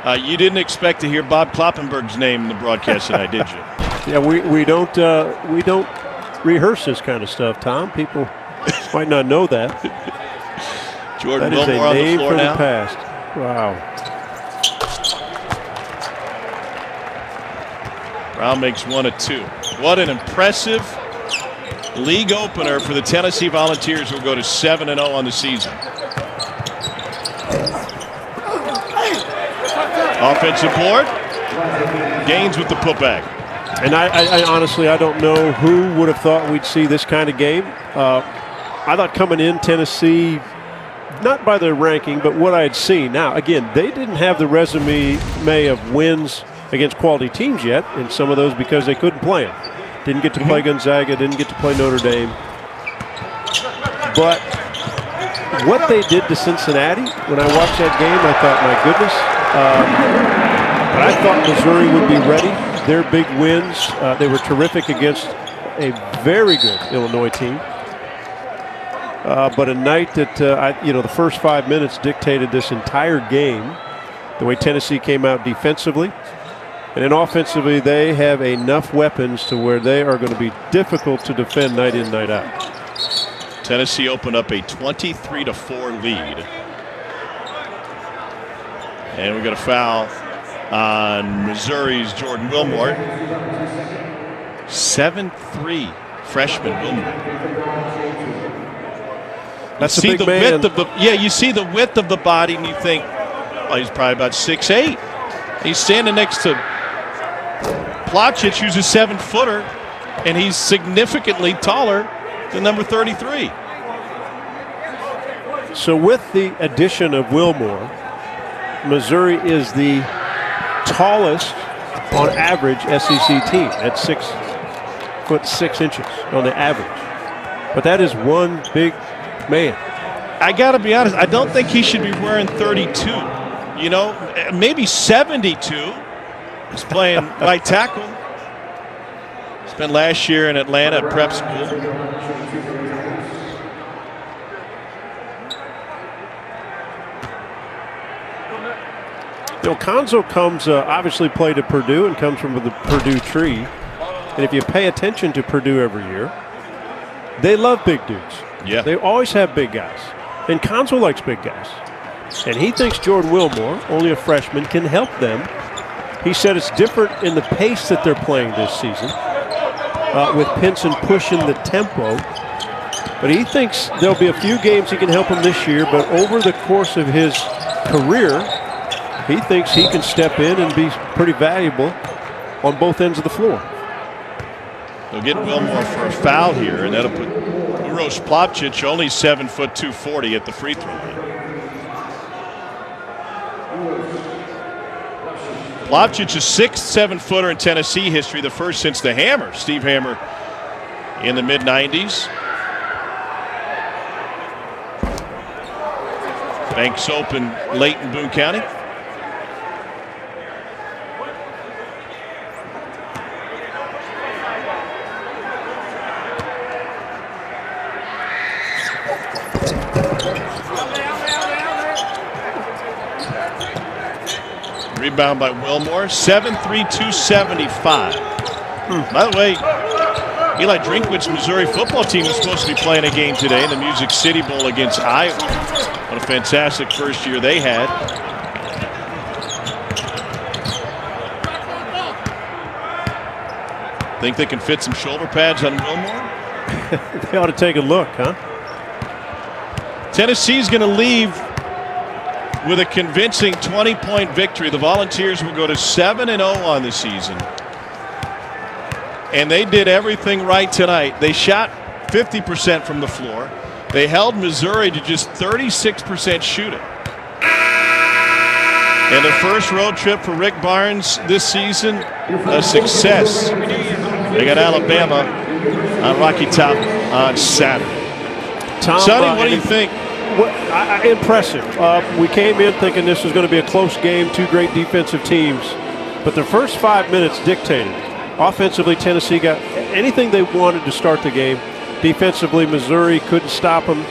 S2: You didn't expect to hear Bob Kloppenberg's name in the broadcast tonight, did you?
S1: Yeah, we don't rehearse this kind of stuff, Tom. People might not know that.
S2: Jordan
S1: That is
S2: Wilmore
S1: a
S2: on the
S1: name
S2: floor
S1: from
S2: now.
S1: the past. Wow.
S2: Brown makes 1 of 2. What an impressive league opener for the Tennessee Volunteers, who will go to 7-0 on the season. Offensive board. Gaines with the putback.
S1: And I honestly, I don't know who would have thought we'd see this kind of game. I thought coming in, Tennessee, not by their ranking, but what I had seen. Now, again, they didn't have the resume of wins against quality teams yet, and some of those because they couldn't play them. Didn't get to play Gonzaga, didn't get to play Notre Dame. But what they did to Cincinnati, when I watched that game, I thought, my goodness. But I thought Missouri would be ready. Their big wins, they were terrific against a very good Illinois team. But a night that, the first 5 minutes dictated this entire game, the way Tennessee came out defensively. And then offensively, they have enough weapons to where they are going to be difficult to defend night in, night out.
S2: Tennessee opened up a 23-4 lead. And we got a foul on Missouri's Jordan Wilmore. 7'3" freshman Wilmore.
S1: That's
S2: see
S1: a big
S2: the
S1: man.
S2: width of the you see the width of the body, and you think, oh, he's probably about 6'8". He's standing next to Placic, who's a 7-footer, and he's significantly taller than number 33.
S1: So with the addition of Wilmore, Missouri is the tallest on average SEC team at 6'6" on the average. But that is one big man.
S2: I got to be honest, I don't think he should be wearing 32. You know, maybe 72. He's playing right tackle. Spent last year in Atlanta at prep school.
S1: You know, Konzo comes, obviously played at Purdue and comes from the Purdue tree. And if you pay attention to Purdue every year, they love big dudes.
S2: Yeah.
S1: They always have big guys. And Konzo likes big guys. And he thinks Jordan Wilmore, only a freshman, can help them. He said it's different in the pace that they're playing this season, with Pinson pushing the tempo. But he thinks there'll be a few games he can help him this year, but over the course of his career, he thinks he can step in and be pretty valuable on both ends of the floor.
S2: They'll get Wilmore for a foul here, and that'll put Uros Placic, only 7 foot 240, at the free throw line. Placic is 6th 7-footer in Tennessee history, the first since the Hammer, Steve Hammer, in the mid-90s. Banks open late in Boone County. Rebound by Wilmore. 7'3", 275. By the way, Eli Drinkwitz's Missouri football team is supposed to be playing a game today in the Music City Bowl against Iowa. What a fantastic first year they had. Think they can fit some shoulder pads on Wilmore?
S1: They ought to take a look, huh?
S2: Tennessee's going to leave with a convincing 20-point victory. The Volunteers will go to 7-0 on the season. And they did everything right tonight. They shot 50% from the floor. They held Missouri to just 36% shooting. And the first road trip for Rick Barnes this season, a success. They got Alabama on Rocky Top on Saturday.
S1: Tom,
S2: Sonny, what do you think?
S1: Impressive. We came in thinking this was going to be a close game, two great defensive teams. But the first 5 minutes dictated. Offensively, Tennessee got anything they wanted to start the game. Defensively, Missouri couldn't stop them.